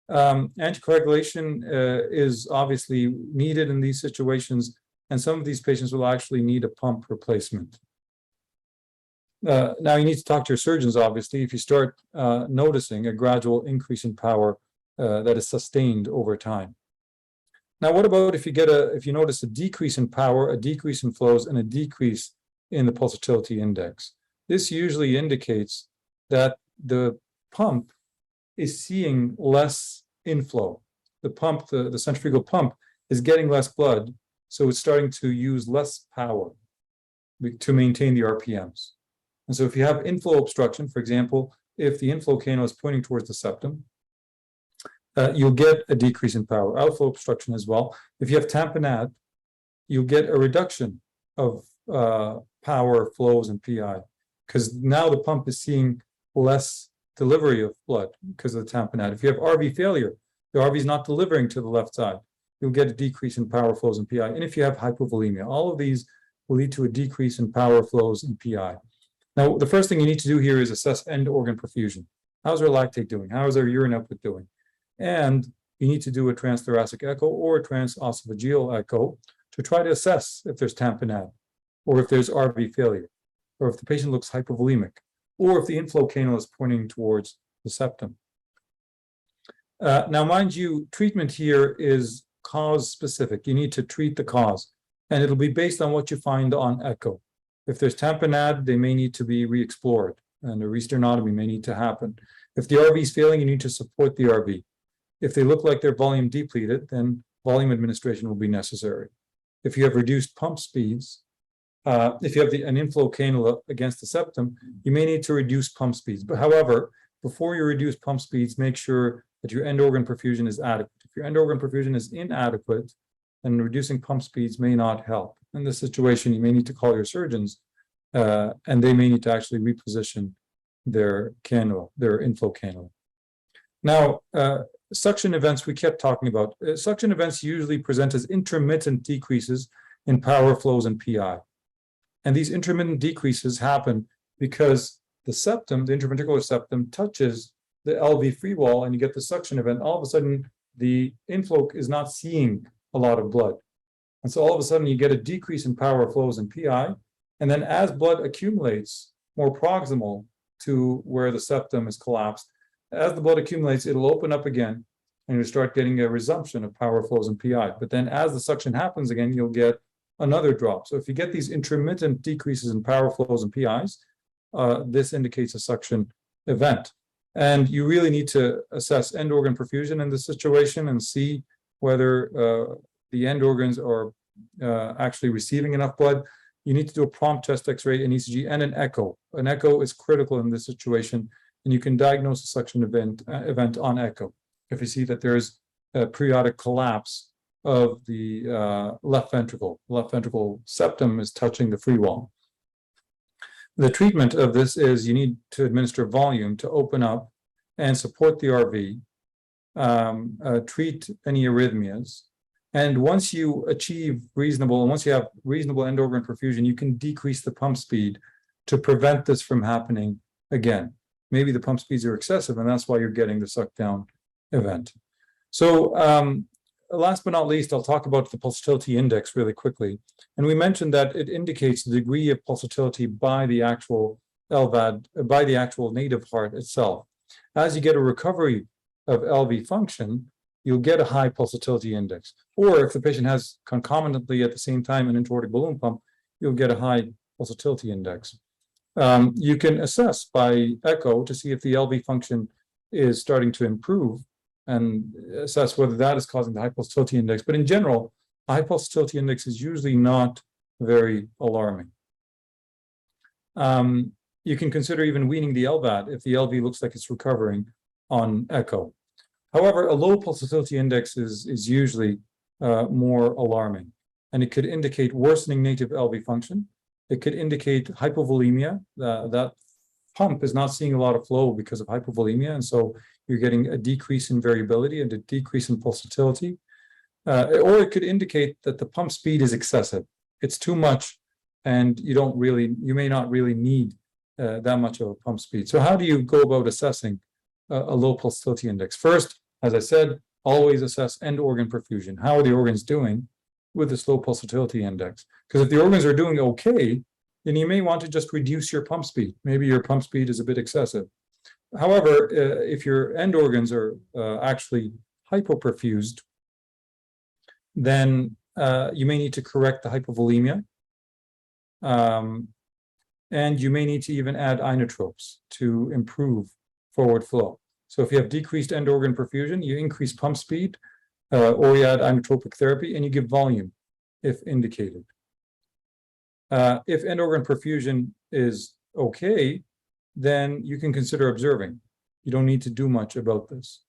Anticoagulation is obviously needed in these situations, and some of these patients will actually need a pump replacement. Now you need to talk to your surgeons, obviously, if you start noticing a gradual increase in power that is sustained over time. Now, what about if you notice a decrease in power, a decrease in flows, and a decrease in the pulsatility index? This usually indicates that the pump is seeing less inflow. The pump, the centrifugal pump, is getting less blood, so it's starting to use less power to maintain the RPMs. And so if you have inflow obstruction, for example, if the inflow canal is pointing towards the septum, you'll get a decrease in power. Outflow obstruction as well. If you have tamponade, you'll get a reduction of power, flows, and PI, because now the pump is seeing less delivery of blood because of the tamponade. If you have RV failure, the RV is not delivering to the left side, you'll get a decrease in power, flows, and PI. And if you have hypovolemia, all of these will lead to a decrease in power, flows, and PI. Now, the first thing you need to do here is assess end organ perfusion. How's our lactate doing? How is our urine output doing? And you need to do a transthoracic echo or a transesophageal echo to try to assess if there's tamponade, or if there's RV failure, or if the patient looks hypovolemic, or if the inflow canal is pointing towards the septum. Now, mind you, treatment here is cause specific. You need to treat the cause, and it'll be based on what you find on echo. If there's tamponade, they may need to be re-explored, and a resternotomy may need to happen. If the RV is failing, you need to support the RV. If they look like they're volume depleted, then volume administration will be necessary. If you have reduced pump speeds, if you have an inflow cannula against the septum, you may need to reduce pump speeds. But however, before you reduce pump speeds, make sure that your end organ perfusion is adequate. If your end organ perfusion is inadequate, then reducing pump speeds may not help. In this situation, you may need to call your surgeons, and they may need to actually reposition their cannula, their inflow cannula. Now, suction events we kept talking about. Suction events usually present as intermittent decreases in power, flows, and PI. And these intermittent decreases happen because the septum, the intraventricular septum, touches the LV free wall, and you get the suction event. All of a sudden, the inflow is not seeing a lot of blood. And so all of a sudden, you get a decrease in power, flows, and PI. And then as blood accumulates more proximal to where the septum is collapsed, as the blood accumulates, it'll open up again, and you'll start getting a resumption of power, flows, and PI. But then as the suction happens again, you'll get another drop. So if you get these intermittent decreases in power, flows, and PIs, this indicates a suction event. And you really need to assess end organ perfusion in this situation and see whether the end organs are actually receiving enough blood. You need to do a prompt chest X-ray, an ECG, and an echo. An echo is critical in this situation, and you can diagnose a suction event on echo if you see that there is a periodic collapse of the left ventricle. The left ventricle septum is touching the free wall. The treatment of this is you need to administer volume to open up and support the RV, treat any arrhythmias. And once you achieve once you have reasonable end organ perfusion, you can decrease the pump speed to prevent this from happening again. Maybe the pump speeds are excessive, and that's why you're getting the suck down event. So last but not least, I'll talk about the Pulsatility Index really quickly. And we mentioned that it indicates the degree of pulsatility by the actual Lvad, by the actual native heart itself. As you get a recovery of LV function, you'll get a high pulsatility index. Or if the patient has concomitantly at the same time an intra-aortic balloon pump, you'll get a high pulsatility index. You can assess by echo to see if the LV function is starting to improve and assess whether that is causing the high pulsatility index. But in general, a high pulsatility index is usually not very alarming. You can consider even weaning the Lvad if the LV looks like it's recovering on echo. However, a low pulsatility index is usually more alarming, and it could indicate worsening native LV function. It could indicate hypovolemia. That pump is not seeing a lot of flow because of hypovolemia, and so you're getting a decrease in variability and a decrease in pulsatility. Or it could indicate that the pump speed is excessive. It's too much, and you may not really need that much of a pump speed. So how do you go about assessing a low pulsatility index? First, as I said, always assess end organ perfusion. How are the organs doing with this low pulsatility index? Because if the organs are doing okay, then you may want to just reduce your pump speed. Maybe your pump speed is a bit excessive. However, if your end organs are actually hypoperfused, then you may need to correct the hypovolemia. And you may need to even add inotropes to improve forward flow. So if you have decreased end organ perfusion, you increase pump speed, or you add inotropic therapy, and you give volume if indicated. If end organ perfusion is okay, then you can consider observing. You don't need to do much about this.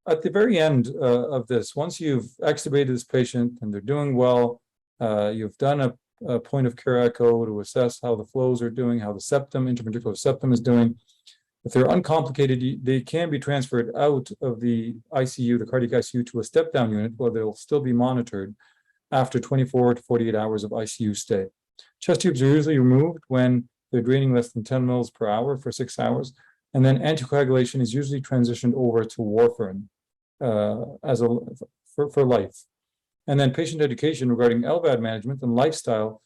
At the very end of this, once you've extubated this patient and they're doing well, you've done a point of care echo to assess how the flows are doing, how the septum, interventricular septum is doing. If they're uncomplicated, they can be transferred out of the ICU, the cardiac ICU, to a step-down unit where they'll still be monitored after 24 to 48 hours of ICU stay. Chest tubes are usually removed when they're draining less than 10 mils per hour for 6 hours. And then anticoagulation is usually transitioned over to warfarin for life. And then patient education regarding Lvad management and lifestyle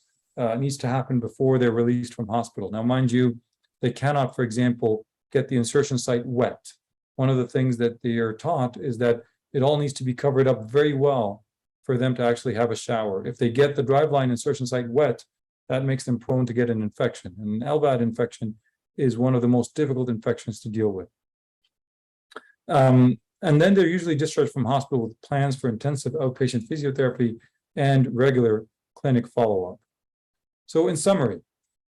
needs to happen before they're released from hospital. Now, mind you, they cannot, for example, get the insertion site wet. One of the things that they are taught is that it all needs to be covered up very well for them to actually have a shower. If they get the driveline insertion site wet, that makes them prone to get an infection. And an Lvad infection is one of the most difficult infections to deal with. And then they're usually discharged from hospital with plans for intensive outpatient physiotherapy and regular clinic follow-up. So in summary,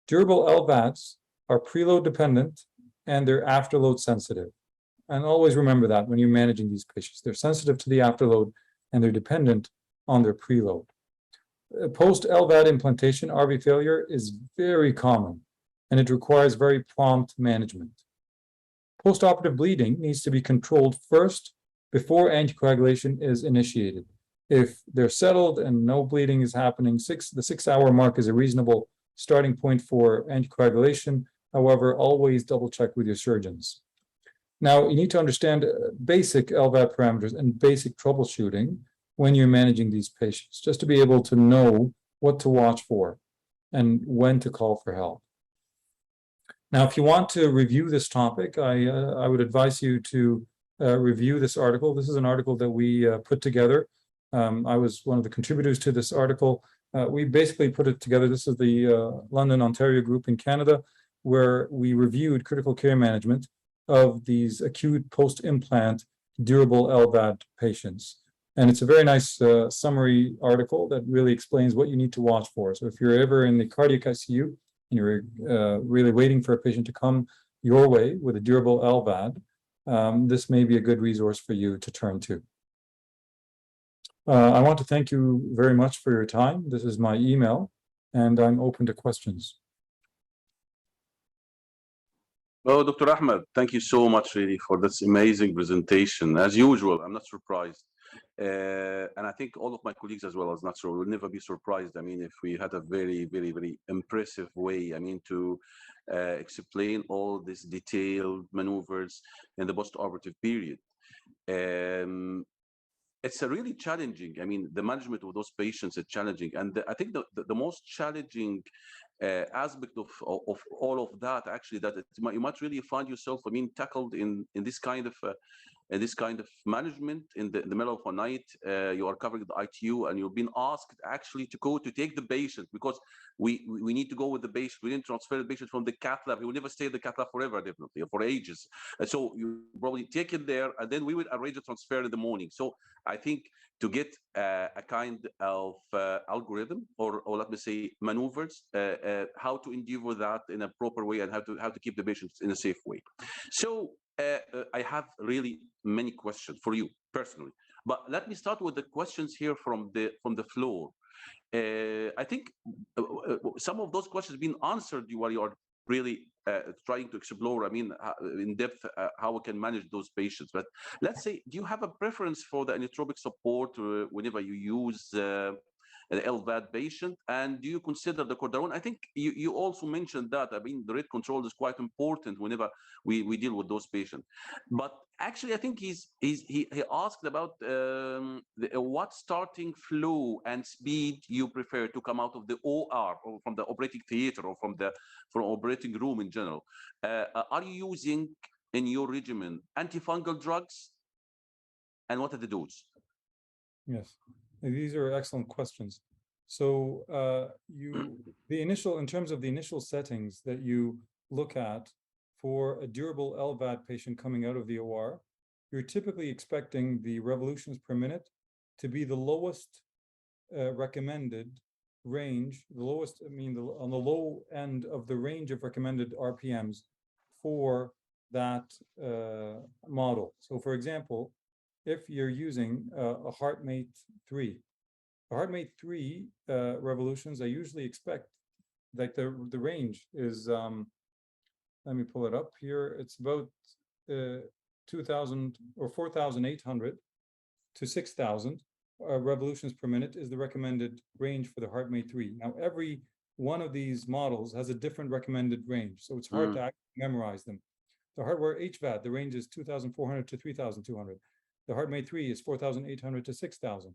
durable Lvacs are preload dependent and they're afterload sensitive. And always remember that when you're managing these patients. They're sensitive to the afterload and they're dependent on their preload. Post-Lvad implantation RV failure is very common and it requires very prompt management. Postoperative bleeding needs to be controlled first before anticoagulation is initiated. If they're settled and no bleeding is happening, the 6 hour mark is a reasonable starting point for anticoagulation. However, always double check with your surgeons. Now, you need to understand basic Lvad parameters and basic troubleshooting when you're managing these patients, just to be able to know what to watch for and when to call for help. Now, if you want to review this topic, I would advise you to review this article. This is an article that we put together. I was one of the contributors to this article. We basically put it together. This is the London, Ontario group in Canada. where we reviewed critical care management of these acute post-implant durable Lvad patients. And it's a very nice summary article that really explains what you need to watch for. So if you're ever in the cardiac ICU and you're really waiting for a patient to come your way with a durable Lvad, this may be a good resource for you to turn to. I want to thank you very much for your time. This is my email, and I'm open to questions. Well, Dr. Ahmed, thank you so much really for this amazing presentation. As usual, I'm not surprised. And I think all of my colleagues as well as not sure will never be surprised. I mean, if we had a very, very, very impressive way, I mean, to explain all these detailed maneuvers in the post-operative period. It's a really challenging. I mean, the management of those patients is challenging. And I think the most challenging aspect of all of that, actually, that you might really find yourself, I mean, tackled in this kind of management in the middle of a night. You are covering the ITU and you're being asked actually to take the patient, because we need to go with the patient. We didn't transfer the patient from the cath lab. He will never stay in the cath lab forever, definitely, for ages. And so you probably take it there, and then we will arrange a transfer in the morning. So I think to get a kind of algorithm or let me say maneuvers, how to endeavor that in a proper way and how to keep the patients in a safe way. So I have really many questions for you personally, but let me start with the questions here from the floor. I think some of those questions have been answered while you are really trying to explore, I mean, in depth, how we can manage those patients. But let's say, do you have a preference for the inotropic support whenever you use an Lvad patient? And do you consider the cortisone? I think you also mentioned that. I mean, the rate control is quite important whenever we deal with those patients. But actually, I think he asked about what starting flow and speed you prefer to come out of the OR or from the operating theater or from operating room in general. Are you using in your regimen antifungal drugs, and what are the doses? Yes. These are excellent questions. So in terms of the initial settings that you look at for a durable Lvad patient coming out of the OR, you're typically expecting the revolutions per minute to be the lowest recommended range, on the low end of the range of recommended RPMs for that model. So for example, if you're using a HeartMate 3. The HeartMate 3 revolutions, I usually expect that the range is, let me pull it up here. It's about 2,000 or 4,800 to 6,000 revolutions per minute is the recommended range for the HeartMate 3. Now, every one of these models has a different recommended range, so it's hard to actually memorize them. The hardware HVAD, the range is 2,400 to 3,200. The HeartMate 3 is 4,800 to 6,000.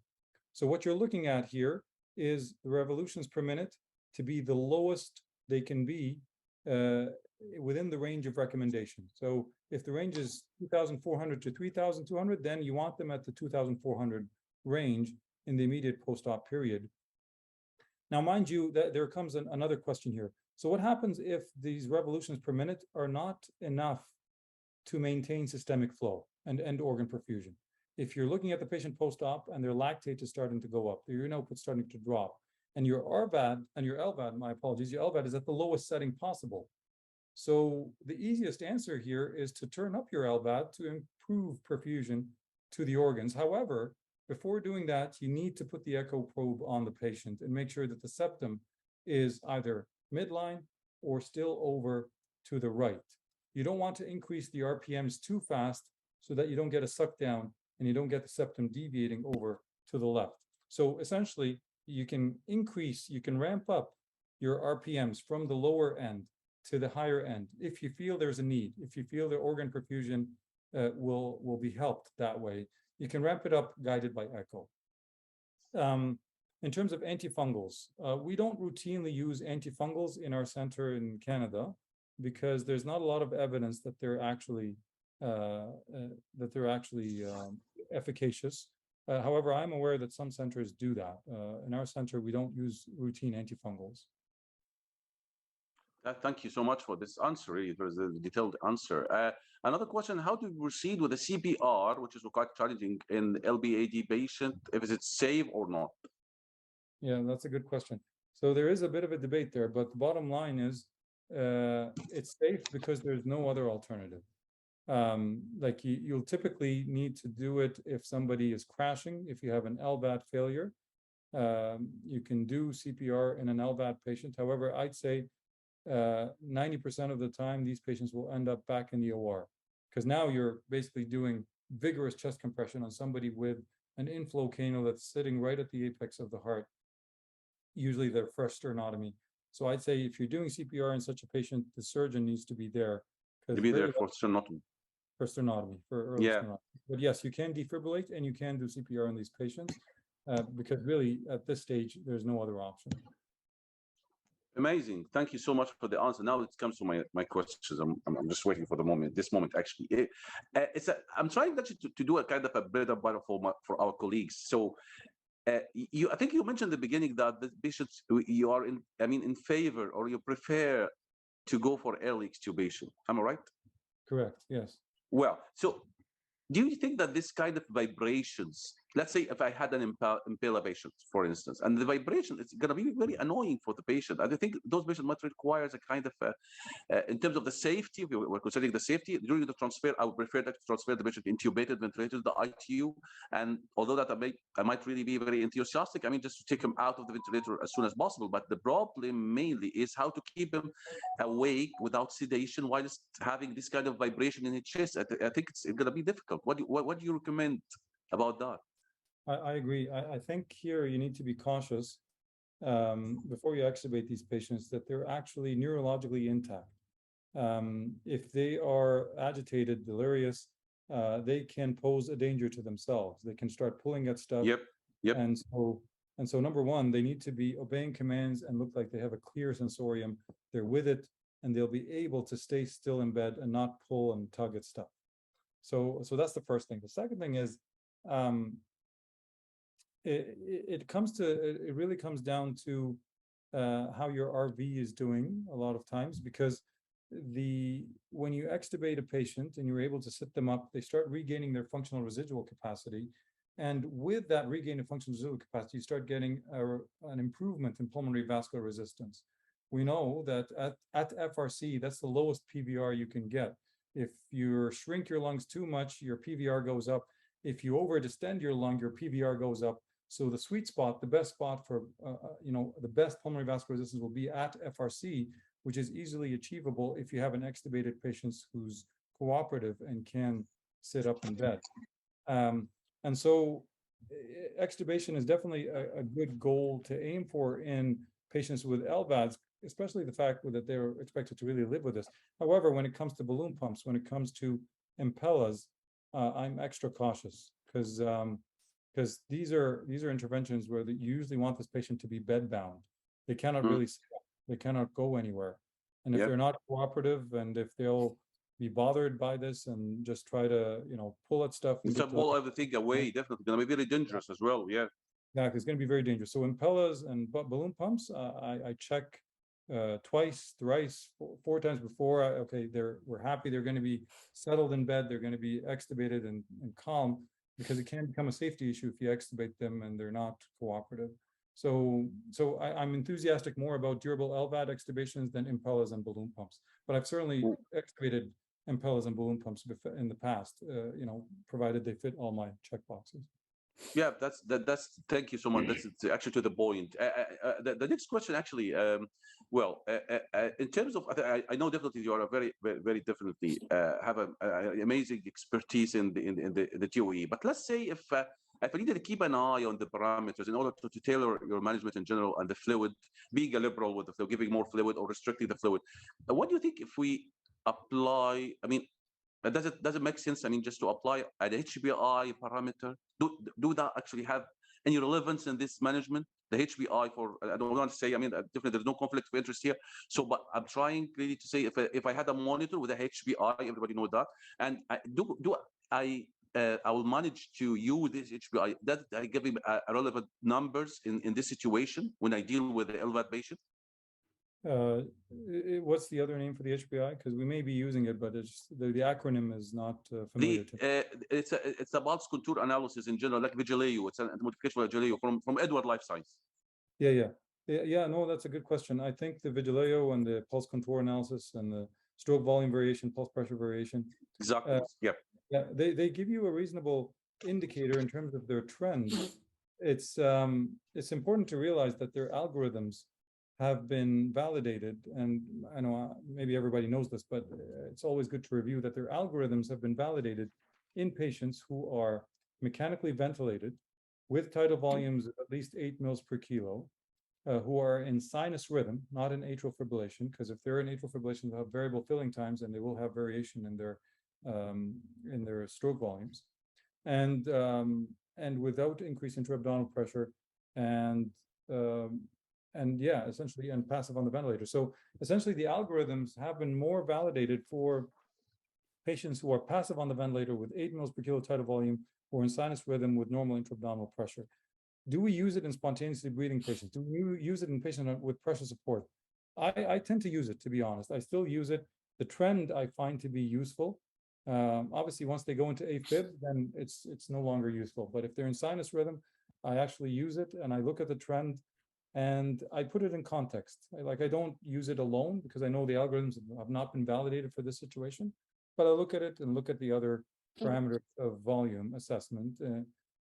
So what you're looking at here is the revolutions per minute to be the lowest they can be within the range of recommendation. So if the range is 2,400 to 3,200, then you want them at the 2,400 range in the immediate post-op period. Now, mind you, that there comes another question here. So what happens if these revolutions per minute are not enough to maintain systemic flow and end organ perfusion? If you're looking at the patient post-op and their lactate is starting to go up, their urine output starting to drop, and your RVAD and your Lvad, my apologies, your Lvad is at the lowest setting possible. So the easiest answer here is to turn up your Lvad to improve perfusion to the organs. However, before doing that, you need to put the echo probe on the patient and make sure that the septum is either midline or still over to the right. You don't want to increase the RPMs too fast so that you don't get a suck down and you don't get the septum deviating over to the left. So essentially, you can ramp up your RPMs from the lower end to the higher end if you feel there's a need, if you feel the organ perfusion will be helped that way. You can ramp it up guided by echo. In terms of antifungals, we don't routinely use antifungals in our center in Canada because there's not a lot of evidence that they're actually efficacious. However, I'm aware that some centers do that. In our center, we don't use routine antifungals. Thank you so much for this answer. Really, it was a detailed answer. Another question: how do we proceed with the CPR, which is quite challenging in LBAD patient? If it's safe or not? Yeah, that's a good question. So there is a bit of a debate there, but the bottom line is it's safe because there's no other alternative. Like you'll typically need to do it if somebody is crashing, if you have an Lvat failure. You can do CPR in an Lvat patient. However, I'd say 90% of the time, these patients will end up back in the OR because now you're basically doing vigorous chest compression on somebody with an inflow canal that's sitting right at the apex of the heart, usually their fresh sternotomy. So I'd say if you're doing CPR in such a patient, the surgeon needs to be there. To be there for sternotomy. For sternotomy, for early sternotomy. But yes, you can defibrillate and you can do CPR in these patients because really at this stage, there's no other option. Amazing. Thank you so much for the answer. Now it comes to my questions. I'm just waiting for this moment actually. I'm trying actually to do a kind of a bread and butter for our colleagues. So I think you mentioned at the beginning that the patients you are in favor or you prefer to go for early extubation. Am I right? Correct. Yes. Well, so do you think that this kind of vibrations, let's say if I had an impaler patient, for instance, and the vibration is going to be very annoying for the patient, and I think those patients might require a kind of, in terms of the safety, we're considering the safety, during the transfer, I would prefer that to transfer the patient intubated, ventilated, the ITU, and although that I might really be very enthusiastic, just to take him out of the ventilator as soon as possible, but the problem mainly is how to keep him awake without sedation while having this kind of vibration in his chest. I think it's going to be difficult. What do you recommend about that? I agree. I think here you need to be cautious before you extubate these patients that they're actually neurologically intact. If they are agitated, delirious, they can pose a danger to themselves. They can start pulling at stuff. Yep. And so number one, they need to be obeying commands and look like they have a clear sensorium. They're with it, and they'll be able to stay still in bed and not pull and tug at stuff. So that's the first thing. The second thing is, it really comes down to how your RV is doing a lot of times, because when you extubate a patient and you're able to sit them up, they start regaining their functional residual capacity. And with that regain of functional residual capacity, you start getting an improvement in pulmonary vascular resistance. We know that at FRC, that's the lowest PVR you can get. If you shrink your lungs too much, your PVR goes up. If you overdistend your lung, your PVR goes up. So the sweet spot, the best spot for, the best pulmonary vascular resistance will be at FRC, which is easily achievable if you have an extubated patient who's cooperative and can sit up in bed. And so extubation is definitely a good goal to aim for in patients with Lvads, especially the fact that they're expected to really live with this. However, when it comes to balloon pumps, when it comes to Impellas, I'm extra cautious because these are interventions where you usually want this patient to be bedbound. They cannot really sit up. They cannot go anywhere. And if they're not cooperative, and if they'll be bothered by this and just try to, pull at stuff. It's pull everything away, definitely going to be very dangerous as well. Yeah. Exactly, it's going to be very dangerous. So Impellas and balloon pumps, I check twice, thrice, four times before. We're happy they're going to be settled in bed. They're going to be extubated and calm, because it can become a safety issue if you extubate them and they're not cooperative. So I'm enthusiastic more about durable Lvad extubations than Impellas and balloon pumps. But I've certainly extubated Impellas and balloon pumps in the past, provided they fit all my checkboxes. Yeah, that's thank you so much. That's actually to the point. The next question actually, in terms of, I know definitely you are a very, very, very definitely have an amazing expertise in the TOE. But let's say if I needed to keep an eye on the parameters in order to tailor your management in general and the fluid, being a liberal with the fluid, giving more fluid or restricting the fluid, what do you think if we apply? Does it make sense? Just to apply an HBI parameter, do that actually have any relevance in this management? The HBI I don't want to say, definitely there's no conflict of interest here. So, but I'm trying really to say if I had a monitor with a HBI, everybody knows that, and I will manage to use this HBI. That I give him relevant numbers in this situation when I deal with the Lvad patient. What's the other name for the HPI? Because we may be using it, but it's the acronym is not familiar to me. It's a pulse contour analysis in general, like Vigileo. It's a modification of Vigileo from Edward Life Science. Yeah. No, that's a good question. I think the Vigileo and the pulse contour analysis and the stroke volume variation, pulse pressure variation. Exactly. Yeah, they give you a reasonable indicator in terms of their trend. It's important to realize that their algorithms have been validated, and I know maybe everybody knows this, but it's always good to review that their algorithms have been validated in patients who are mechanically ventilated with tidal volumes of at least 8 mils per kilo, who are in sinus rhythm, not in atrial fibrillation, because if they're in atrial fibrillation, they'll have variable filling times and they will have variation in their stroke volumes, and without increased intra-abdominal pressure, and yeah, essentially, and passive on the ventilator. So essentially, the algorithms have been more validated for patients who are passive on the ventilator with 8 mils per kilo tidal volume or in sinus rhythm with normal intra-abdominal pressure. Do we use it in spontaneously breathing patients? Do we use it in patients with pressure support? I tend to use it, to be honest. I still use it. The trend I find to be useful. Obviously, once they go into AFib, then it's no longer useful. But if they're in sinus rhythm, I actually use it and I look at the trend and I put it in context. I don't use it alone because I know the algorithms have not been validated for this situation, but I look at it and look at the other parameters of volume assessment,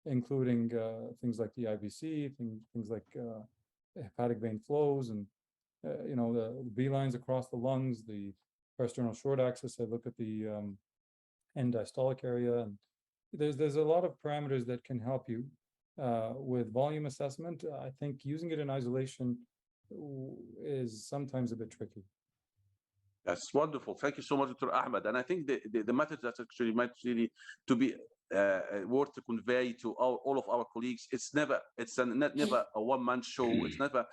including things like the IVC, things like hepatic vein flows, and the B lines across the lungs, the parasternal short axis. I look at the end diastolic area, and there's a lot of parameters that can help you with volume assessment. I think using it in isolation is sometimes a bit tricky. That's wonderful. Thank you so much, Dr. Ahmed. And I think the message that actually might really to be worth to convey to all of our colleagues, it's never a one-man show. It's never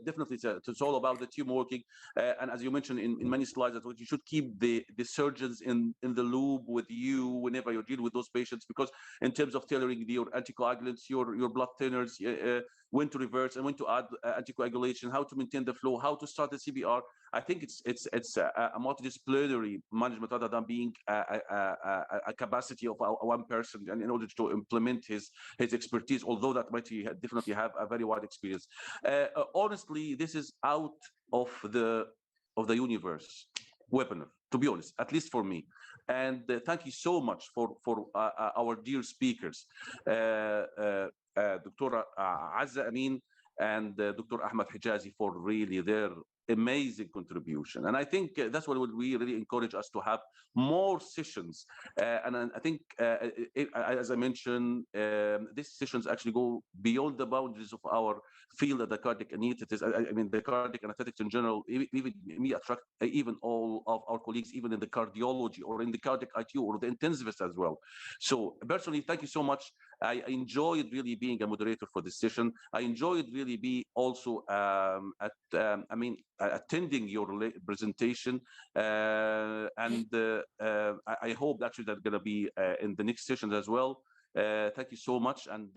definitely it's all about the team working. And as you mentioned in many slides, that you should keep the surgeons in the loop with you whenever you deal with those patients, because in terms of tailoring your anticoagulants, your blood thinners, when to reverse and when to add anticoagulation, how to maintain the flow, how to start the CPR. I think it's a multidisciplinary management rather than being a capacity of one person, and in order to implement his expertise, although that might definitely have a very wide experience. Honestly, this is out of the universe weapon, to be honest, at least for me. And thank you so much for our dear speakers, Dr. Azza Amin and Dr. Ahmed Hegazy, for really their amazing contribution. And I think that's what would really encourage us to have more sessions. And I think, as I mentioned, these sessions actually go beyond the boundaries of our field at the cardiac anesthetics. I mean, the cardiac anesthetics in general, even me attract even all of our colleagues, even in the cardiology or in the cardiac ITU or the intensivist as well. So personally, thank you so much. I enjoyed really being a moderator for this session. I enjoyed really be also attending your presentation, and I hope actually that's going to be in the next sessions as well. Thank you so much, and